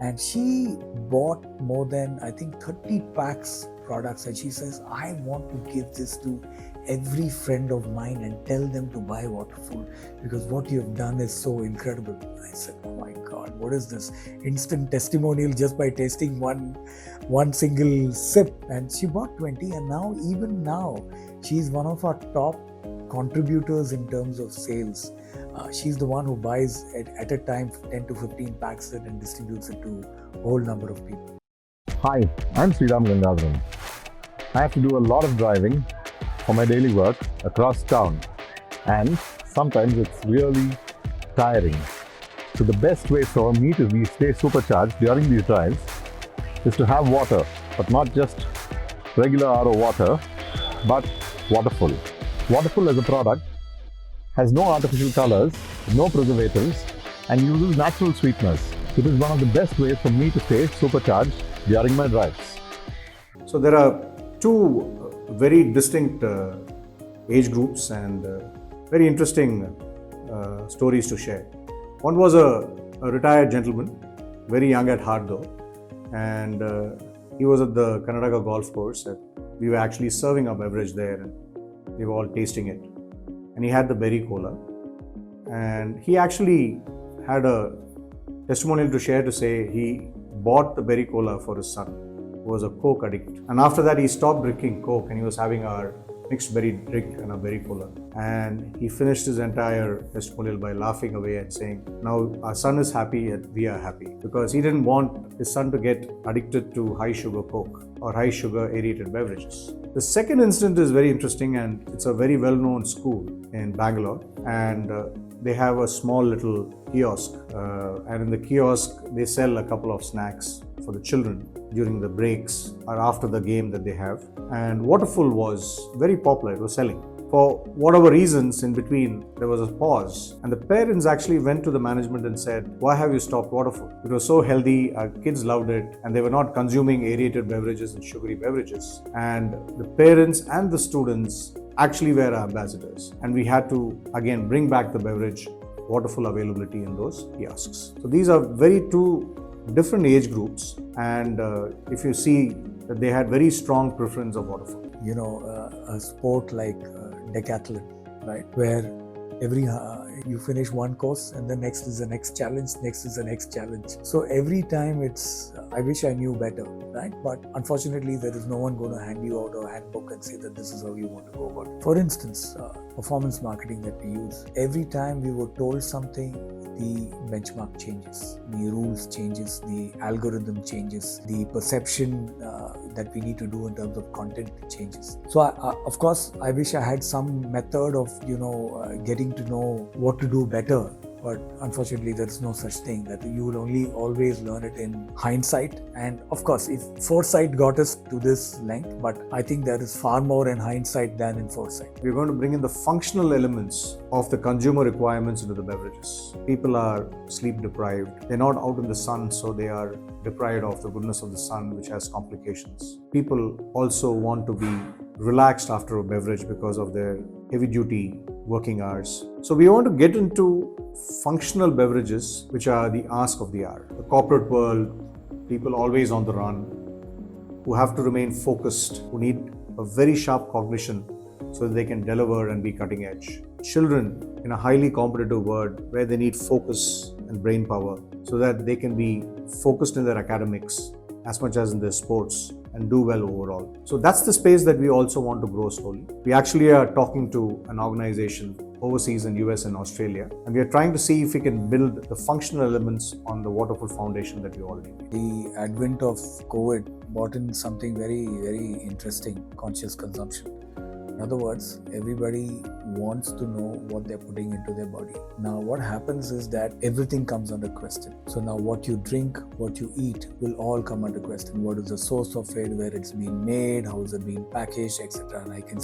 And she bought more than, I think, 30 packs products, and she says, I want to give this to every friend of mine and tell them to buy Waterful, because what you have done is so incredible. I said, oh my God, what is this? Instant testimonial just by tasting one single sip. And she bought 20, and even now, she's one of our top contributors in terms of sales. She's the one who buys at a time 10 to 15 packs it and distributes it to a whole number of people. Hi, I'm Sriram Gangadharan. I have to do a lot of driving for my daily work across town, and sometimes it's really tiring. So the best way for me to stay supercharged during these drives is to have water, but not just regular RO water, but Waterful. Waterful as a product has no artificial colors, no preservatives, and uses natural sweeteners. It is one of the best ways for me to stay supercharged during my drives. So there are two very distinct age groups and very interesting stories to share. One was a retired gentleman, very young at heart though, and he was at the Karnataka golf course. We were actually serving a beverage there, and we were all tasting it. And he had the berry cola, and he actually had a testimonial to share to say he bought the berry cola for his son, who was a Coke addict. And after that, he stopped drinking Coke, and he was having our mixed berry drink and a berry cola. And he finished his entire testimonial by laughing away and saying, now our son is happy and we are happy, because he didn't want his son to get addicted to high sugar Coke or high sugar aerated beverages. The second incident is very interesting, and it's a very well-known school in Bangalore, and they have a small little kiosk, and in the kiosk they sell a couple of snacks for the children during the breaks or after the game that they have. And Waterful was very popular, it was selling. For whatever reasons, in between there was a pause, and the parents actually went to the management and said, why have you stopped Waterful? It was so healthy, our kids loved it, and they were not consuming aerated beverages and sugary beverages. And the parents and the students actually were our ambassadors, and we had to again bring back the beverage Waterful availability in those kiosks. So these are very two different age groups, and if you see that they had very strong preference of Waterful. A sport like decathlon, right, where you finish one course and the next is the next challenge, so every time I wish I knew better, right? But unfortunately there is no one going to hand you out a handbook and say that this is how you want to go about it. For instance, performance marketing that we use, every time we were told something, the benchmark changes, the rules changes, the algorithm changes, the perception that we need to do in terms of content changes. So of course I wish I had some method of getting to know what to do better but unfortunately there is no such thing, that you will only always learn it in hindsight. And of course, if foresight got us to this length, but I think there is far more in hindsight than in foresight. We're going to bring in the functional elements of the consumer requirements into the beverages. People are sleep deprived. They're not out in the sun, so they are deprived of the goodness of the sun, which has complications. People also want to be relaxed after a beverage because of their heavy duty working hours. So we want to get into functional beverages, which are the ask of the hour. The corporate world, people always on the run, who have to remain focused, who need a very sharp cognition so that they can deliver and be cutting edge. Children in a highly competitive world where they need focus and brain power so that they can be focused in their academics as much as in their sports and do well overall. So that's the space that we also want to grow slowly. We actually are talking to an organization overseas in US and Australia, and we are trying to see if we can build the functional elements on the Waterful foundation that we already made. The advent of COVID brought in something very, very interesting: conscious consumption. In other words, everybody wants to know what they're putting into their body. Now, what happens is that everything comes under question. So now what you drink, what you eat will all come under question. What is the source of it, where it's being made, how is it being packaged, etc. And you can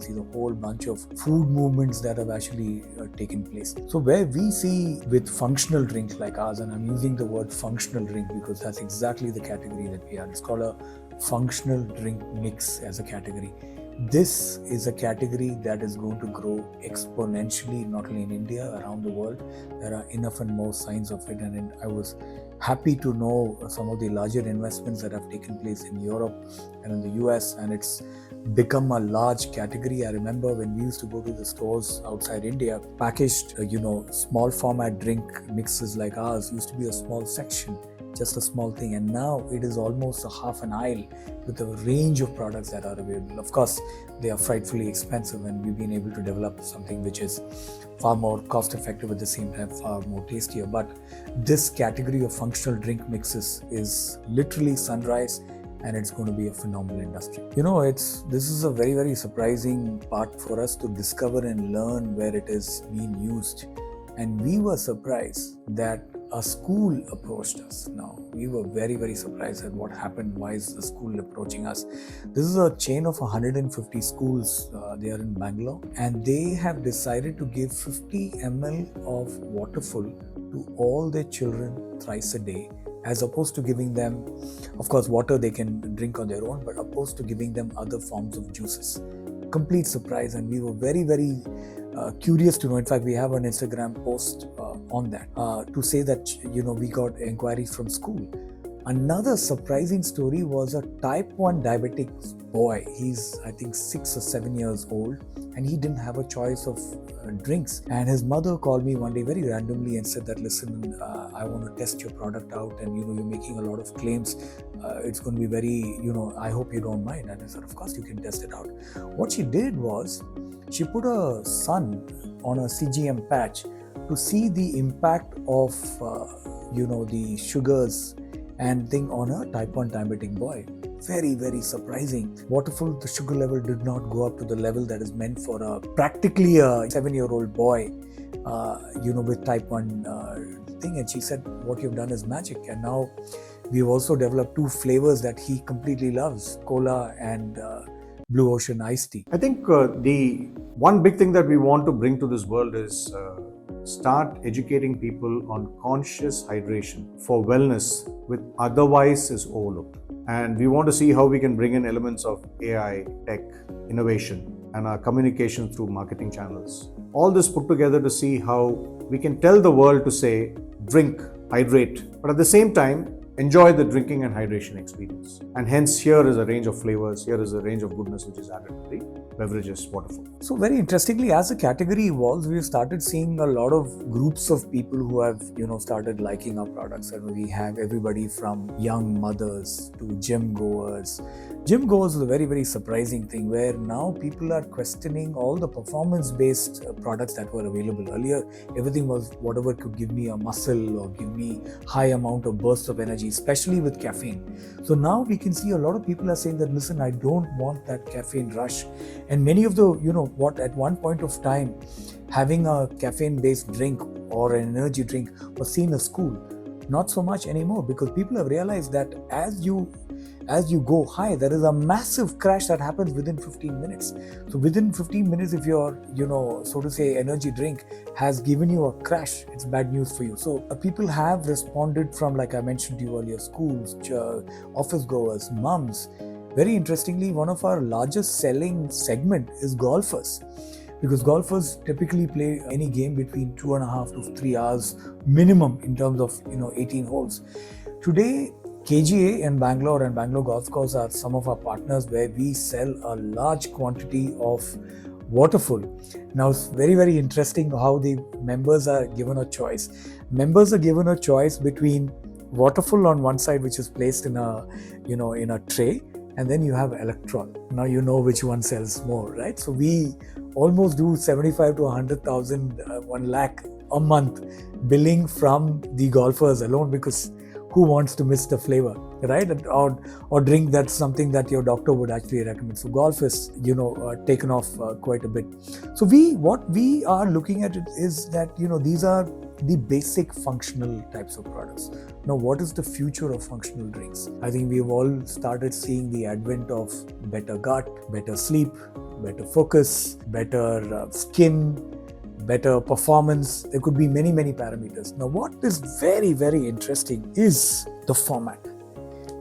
see the whole bunch of food movements that have actually taken place. So where we see with functional drinks like ours, and I'm using the word functional drink because that's exactly the category that we are. It's called a functional drink mix as a category. This is a category that is going to grow exponentially, not only in India, around the world. There are enough and more signs of it, and I was happy to know some of the larger investments that have taken place in Europe and in the US, and it's become a large category. I remember when we used to go to the stores outside India, packaged, small format drink mixes like ours used to be a small section, just a small thing, and now it is almost a half an aisle with a range of products that are available. Of course, they are frightfully expensive, and we've been able to develop something which is far more cost effective, at the same time far more tastier. But this category of functional drink mixes is literally sunrise, and it's going to be a phenomenal industry. This is a very, very surprising part for us to discover and learn where it is being used. And we were surprised that a school approached us. Now, we were very, very surprised at what happened. Why is the school approaching us? This is a chain of 150 schools. They are in Bangalore, and they have decided to give 50 ml of Waterful to all their children thrice a day, as opposed to giving them, of course, water they can drink on their own, but opposed to giving them other forms of juices. Complete surprise, and we were very, very curious to know. In fact, we have an Instagram post on that to say that we got inquiries from school. Another surprising story was a type 1 diabetic boy. He's, I think, 6 or 7 years old, and he didn't have a choice of drinks. And his mother called me one day very randomly and said that, listen, I want to test your product out, and you're making a lot of claims. It's going to be very, I hope you don't mind. And I said, of course you can test it out. What she did was, she put a sun on a CGM patch to see the impact of, the sugars and thing on a type 1 diabetic boy. Very, very surprising. Waterful, the sugar level did not go up to the level that is meant for practically a 7-year-old boy, with type 1 thing. And she said, what you've done is magic. And now we've also developed 2 flavors that he completely loves, cola and Blue Ocean iced tea. I think the one big thing that we want to bring to this world is start educating people on conscious hydration for wellness, which otherwise is overlooked. And we want to see how we can bring in elements of AI, tech, innovation, and our communication through marketing channels. All this put together to see how we can tell the world to say, drink, hydrate, but at the same time, enjoy the drinking and hydration experience. And hence, here is a range of flavors, here is a range of goodness which is added to the beverages Waterful. So very interestingly, as the category evolves, we've started seeing a lot of groups of people who have, started liking our products. And we have everybody from young mothers to gym goers. Gym goers is a very, very surprising thing, where now people are questioning all the performance-based products that were available. Earlier, everything was whatever could give me a muscle or give me high amount of bursts of energy. energy, especially with caffeine. So now we can see a lot of people are saying that, listen, I don't want that caffeine rush. And many of the, at one point of time, having a caffeine-based drink or an energy drink was seen as cool. Not so much anymore, because people have realized that as you go high, there is a massive crash that happens within 15 minutes. So within 15 minutes, if your, so to say, energy drink has given you a crash, it's bad news for you. So people have responded from, like I mentioned to you earlier, schools, office goers, mums. Very interestingly, one of our largest selling segment is golfers. Because golfers typically play any game between 2.5 to 3 hours minimum in terms of 18 holes. Today, KGA and Bangalore Golf Course are some of our partners where we sell a large quantity of Waterful. Now it's very, very interesting how the members are given a choice. Members are given a choice between Waterful on one side, which is placed in a tray, and then you have Electron. Now you know which one sells more, right? So we almost do 75 to 100,000, 1 lakh a month billing from the golfers alone, because who wants to miss the flavor, right? Or drink that's something that your doctor would actually recommend. So golf is, taken off quite a bit. So what we are looking at it is that, these are the basic functional types of products. Now, what is the future of functional drinks? I think we've all started seeing the advent of better gut, better sleep, better focus, better skin, better performance. There could be many, many parameters. Now, what is very, very interesting is the format.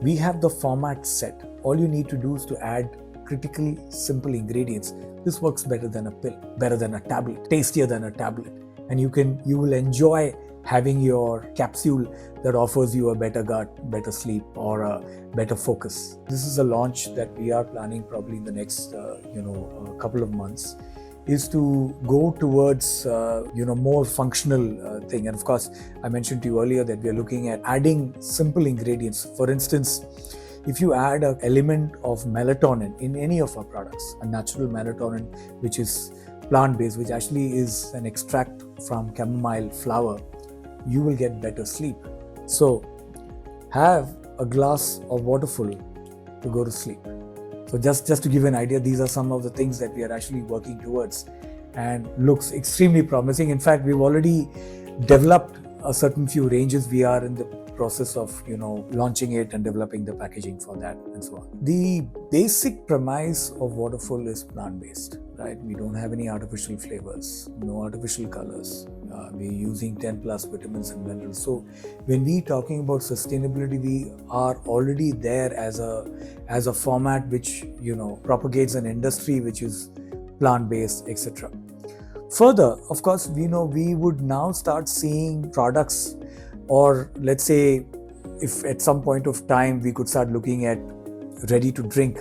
We have the format set. All you need to do is to add critically simple ingredients. This works better than a pill, better than a tablet, tastier than a tablet. And you will enjoy having your capsule that offers you a better gut, better sleep, or a better focus. This is a launch that we are planning probably in the next, couple of months, is to go towards, more functional thing. And of course, I mentioned to you earlier that we are looking at adding simple ingredients. For instance, if you add an element of melatonin in any of our products, a natural melatonin, which is plant-based, which actually is an extract from chamomile flower, you will get better sleep. So have a glass of Waterful to go to sleep. So just to give you an idea, these are some of the things that we are actually working towards, and looks extremely promising. In fact, we've already developed a certain few ranges. We are in the process of launching it and developing the packaging for that and so on. The basic premise of Waterful is plant-based, right? We don't have any artificial flavors, no artificial colors. We're using 10 plus vitamins and minerals. So when we're talking about sustainability, we are already there as a format which propagates an industry which is plant-based, etc. Further, of course, we would now start seeing products, or let's say if at some point of time we could start looking at ready to drink.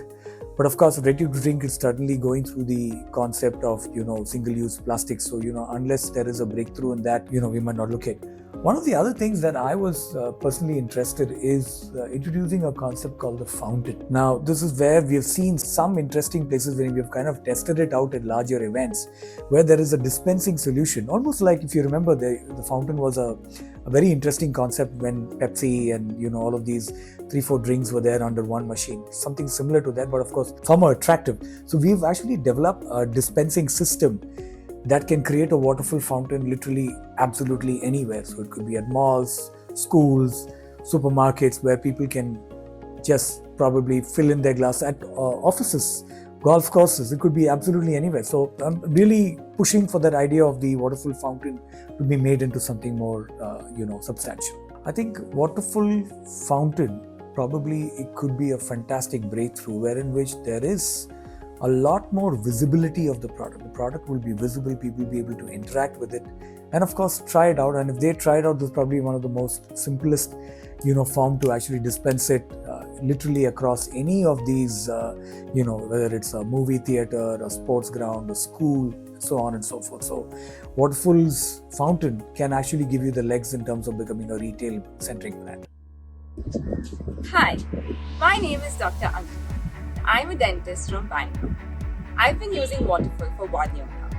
But of course, ready to drink is certainly going through the concept of single-use plastics. So unless there is a breakthrough in that, we might not look at. One of the other things that I was personally interested is introducing a concept called the fountain. Now, this is where we have seen some interesting places where we have kind of tested it out at larger events, where there is a dispensing solution. Almost like, if you remember, the fountain was a very interesting concept when Pepsi and all of these 3-4 drinks were there under one machine. Something similar to that, but of course far more attractive. So we've actually developed a dispensing system that can create a Waterful fountain literally absolutely anywhere. So it could be at malls, schools, supermarkets, where people can just probably fill in their glass, at offices, golf courses. It could be absolutely anywhere. So I'm really pushing for that idea of the Waterful fountain to be made into something more, substantial. I think Waterful fountain, probably it could be a fantastic breakthrough, wherein which there is a lot more visibility of the product. The product will be visible, people will be able to interact with it, and of course try it out. And if they try it out, this is probably one of the most simplest form to actually dispense it literally across any of these, whether it's a movie theater, a sports ground, a school, so on and so forth. So Waterful's fountain can actually give you the legs in terms of becoming a retail-centric brand. Hi, my name is Dr. Anu. I'm a dentist from Bangalore. I've been using Waterful for 1 year now.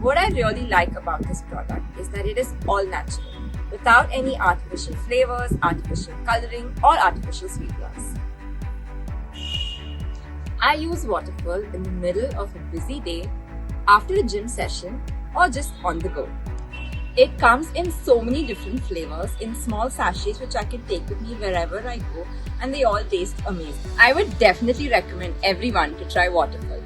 What I really like about this product is that it is all natural. without any artificial flavors, artificial coloring, or artificial sweeteners. I use Waterful in the middle of a busy day, after a gym session, or just on the go. It comes in so many different flavors in small sachets which I can take with me wherever I go, and they all taste amazing. I would definitely recommend everyone to try Waterful.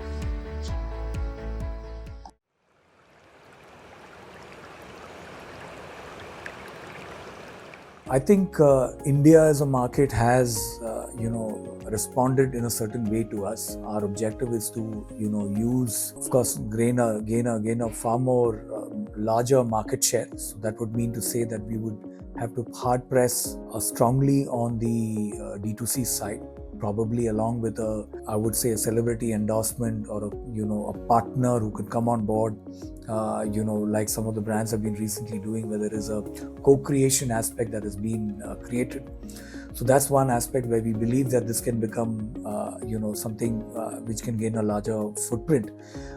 I think India as a market has, responded in a certain way to us. Our objective is to, use, of course, gain a far more larger market share. So that would mean to say that we would have to hard press strongly on the D2C side, probably along with a celebrity endorsement or a partner who could come on board. Like some of the brands have been recently doing, where there is a co-creation aspect that has been created. So that's one aspect where we believe that this can become, something which can gain a larger footprint.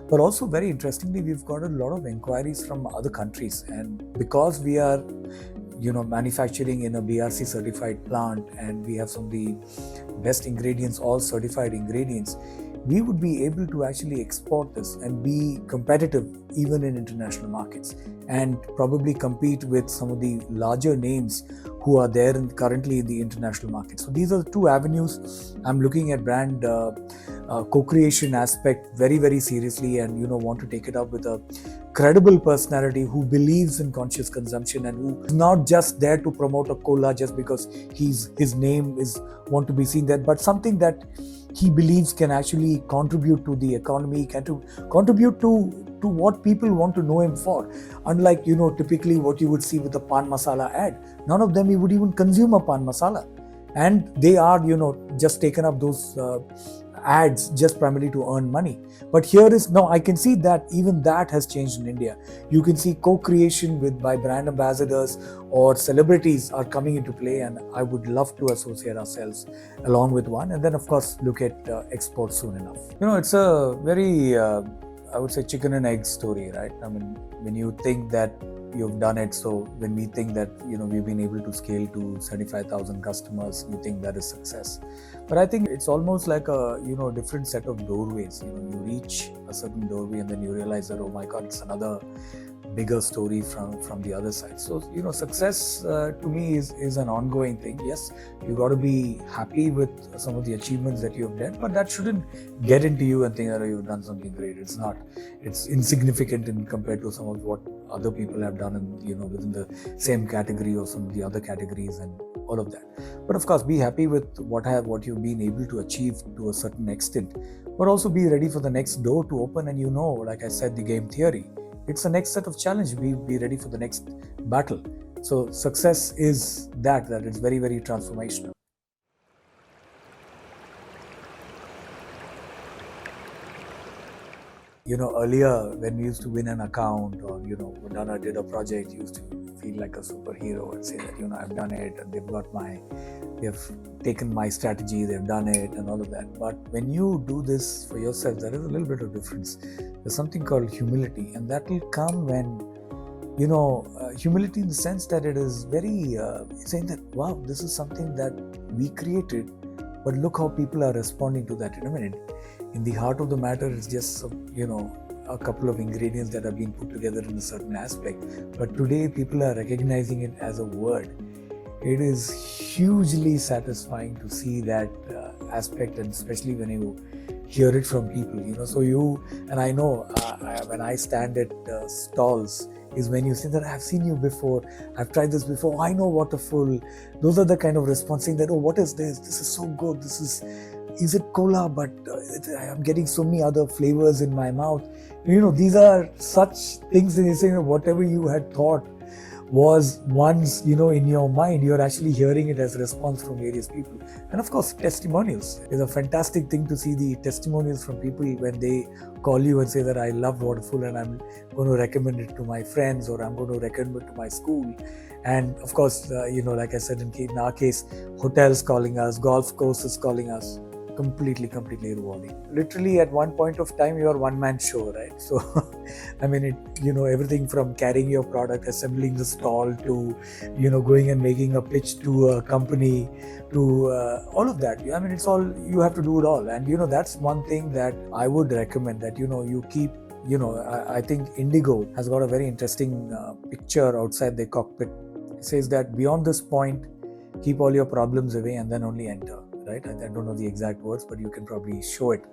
But also, very interestingly, we've got a lot of inquiries from other countries, and because we are, manufacturing in a BRC certified plant, and we have some of the best ingredients, all certified ingredients, we would be able to actually export this and be competitive even in international markets, and probably compete with some of the larger names who are there currently in the international market. So these are the two avenues. I'm looking at brand co-creation aspect very, very seriously, and want to take it up with a credible personality who believes in conscious consumption and who is not just there to promote a cola just because his name is want to be seen there, but something that he believes can actually contribute to the economy, can to contribute to what people want to know him for. Unlike, typically what you would see with the pan masala ad, none of them would even consume a pan masala. And they are, just taken up those ads just primarily to earn money. But here is, no, I can see that even that has changed in India. You can see co-creation by brand ambassadors or celebrities are coming into play, and I would love to associate ourselves along with one, and then of course look at export soon enough. It's a very, I would say, chicken and egg story, right? I mean, when you think that you've done it, so when we think that we've been able to scale to 75,000 customers, we think that is success. But I think it's almost like a different set of doorways. You reach a certain doorway and then you realize that, oh my God, it's another bigger story from the other side. So success to me is an ongoing thing. Yes, you got to be happy with some of the achievements that you've done, but that shouldn't get into you and think that you've done something great. It's not. It's insignificant in compared to some of what other people have done in within the same category or some of the other categories and all of that. But of course, be happy with what you've been able to achieve to a certain extent, but also be ready for the next door to open. And like I said, the game theory, it's the next set of challenge. Be ready for the next battle. So success is that it's very, very transformational. Earlier when we used to win an account, or Madonna did a project, you used to feel like a superhero and say that I've done it, and they've taken my strategy, they've done it, and all of that. But when you do this for yourself, there is a little bit of difference. There's something called humility, and that will come when humility in the sense that it is very saying that, wow, this is something that we created, but look how people are responding to that in a minute. In the heart of the matter, it's just a couple of ingredients that have been put together in a certain aspect. But today, people are recognizing it as a word. It is hugely satisfying to see that aspect, and especially when you hear it from people. So and I know when I stand at stalls, is when you say that I've seen you before, I've tried this before, I know Waterful. Those are the kind of response saying that, oh, what is this? This is so good. Is it cola? But I'm getting so many other flavors in my mouth. These are such things that you're saying, whatever you had thought was once, in your mind, you're actually hearing it as a response from various people. And of course, testimonials. It's a fantastic thing to see the testimonials from people when they call you and say that I love Waterful and I'm going to recommend it to my friends, or I'm going to recommend it to my school. And of course, like I said, in our case, hotels calling us, golf courses calling us, completely revolving. Literally at one point of time, you are one-man show, right? So, I mean, everything from carrying your product, assembling the stall to, going and making a pitch to a company to all of that. I mean, it's all, you have to do it all. And, that's one thing that I would recommend, that, you keep, I think Indigo has got a very interesting picture outside the cockpit. It says that beyond this point, keep all your problems away and then only enter, right? I don't know the exact words, but you can probably show it,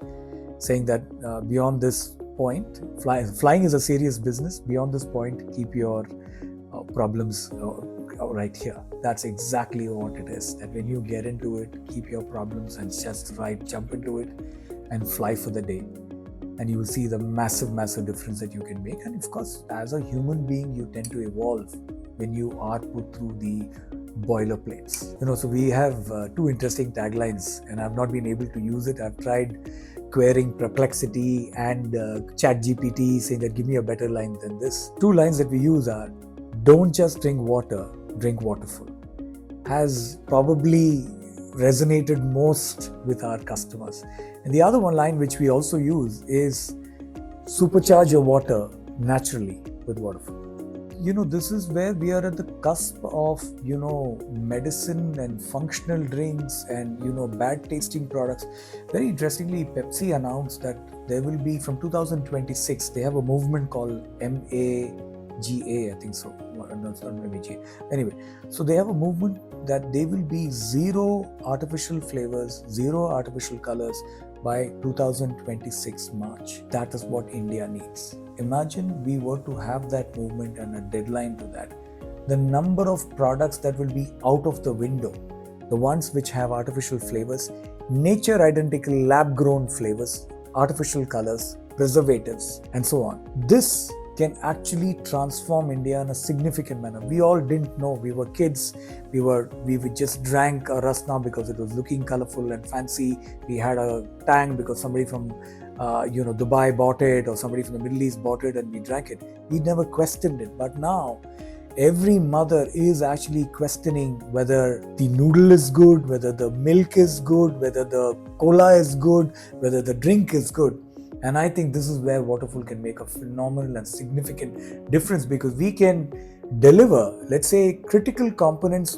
saying that beyond this point, flying is a serious business. Beyond this point, keep your problems right here. That's exactly what it is. That when you get into it, keep your problems and just jump into it and fly for the day. And you will see the massive difference that you can make. And of course, as a human being, you tend to evolve when you are put through the boilerplates. So we have two interesting taglines, and I've not been able to use it. I've tried querying Perplexity and ChatGPT, saying that give me a better line than this. Two lines that we use are, don't just drink water, drink Waterful. Has probably resonated most with our customers. And the other one line which we also use is, supercharge your water naturally with Waterful. This is where we are at the cusp of, medicine and functional drinks and, bad tasting products. Very interestingly, Pepsi announced that there will be, from 2026, they have a movement called MAGA, I think so. No, it's not MAGA. Anyway, so they have a movement that they will be zero artificial flavors, zero artificial colors by 2026 March. That is what India needs. Imagine we were to have that movement and a deadline to that. The number of products that will be out of the window, the ones which have artificial flavors, nature identical lab grown flavors, artificial colors, preservatives, and so on. This can actually transform India in a significant manner. We all didn't know. We were kids. We just drank a rasna because it was looking colorful and fancy. We had a tang because somebody from Dubai bought it, or somebody from the Middle East bought it, and we drank it. We never questioned it. But now, every mother is actually questioning whether the noodle is good, whether the milk is good, whether the cola is good, whether the drink is good. And I think this is where Waterful can make a phenomenal and significant difference, because we can deliver, let's say, critical components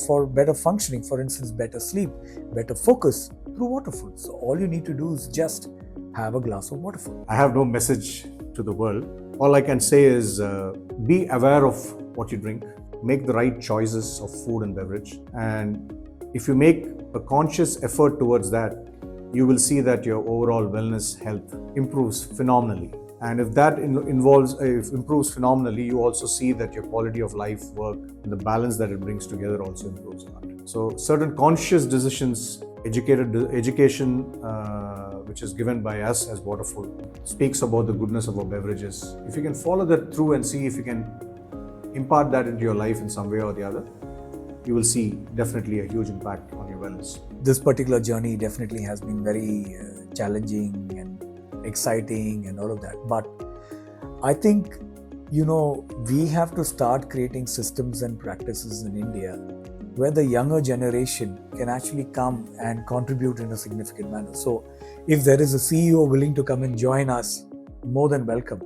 for better functioning, for instance, better sleep, better focus through Waterful. So all you need to do is just have a glass of Waterful. I have no message to the world. All I can say is be aware of what you drink, make the right choices of food and beverage. And if you make a conscious effort towards that, you will see that your overall wellness health improves phenomenally. And if that improves phenomenally, you also see that your quality of life, work, and the balance that it brings together also improves a lot. So certain conscious decisions, education which is given by us as Waterful, speaks about the goodness of our beverages. If you can follow that through and see if you can impart that into your life in some way or the other, you will see definitely a huge impact on your wellness. This particular journey definitely has been very challenging and exciting and all of that. But I think, we have to start creating systems and practices in India where the younger generation can actually come and contribute in a significant manner. So if there is a CEO willing to come and join us, more than welcome.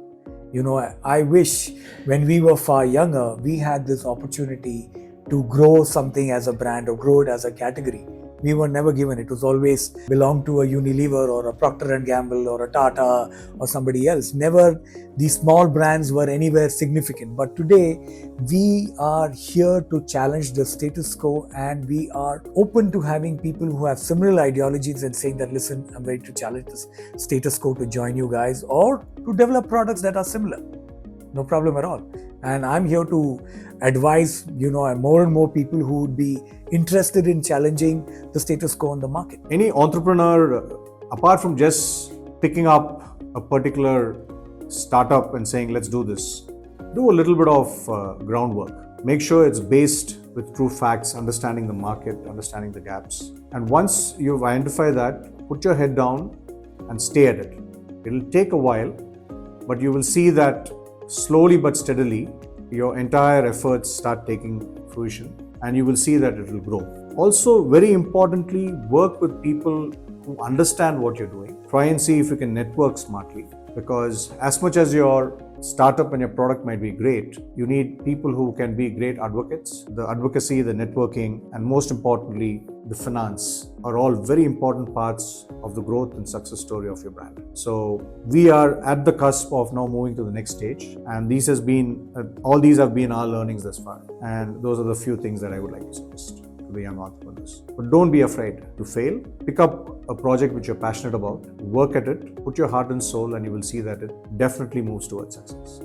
I wish when we were far younger, we had this opportunity to grow something as a brand or grow it as a category. We were never given. It was always belonged to a Unilever or a Procter & Gamble or a Tata or somebody else. Never these small brands were anywhere significant. But today, we are here to challenge the status quo, and we are open to having people who have similar ideologies and saying that, listen, I'm ready to challenge this status quo to join you guys, or to develop products that are similar. No problem at all. And I'm here to advise, more and more people who would be interested in challenging the status quo in the market. Any entrepreneur, apart from just picking up a particular startup and saying, let's do this, do a little bit of groundwork. Make sure it's based with true facts, understanding the market, understanding the gaps. And once you've identified that, put your head down and stay at it. It'll take a while, but you will see that slowly but steadily, your entire efforts start taking fruition, and you will see that it will grow. Also, very importantly, work with people who understand what you're doing. Try and see if you can network smartly, because as much as your startup and your product might be great, you need people who can be great advocates. The advocacy, the networking, and most importantly, the finance are all very important parts of the growth and success story of your brand. So we are at the cusp of now moving to the next stage, and all these have been our learnings thus far, and those are the few things that I would like to suggest to the young entrepreneurs. But don't be afraid to fail. Pick up a project which you're passionate about, work at it, put your heart and soul, and you will see that it definitely moves towards success.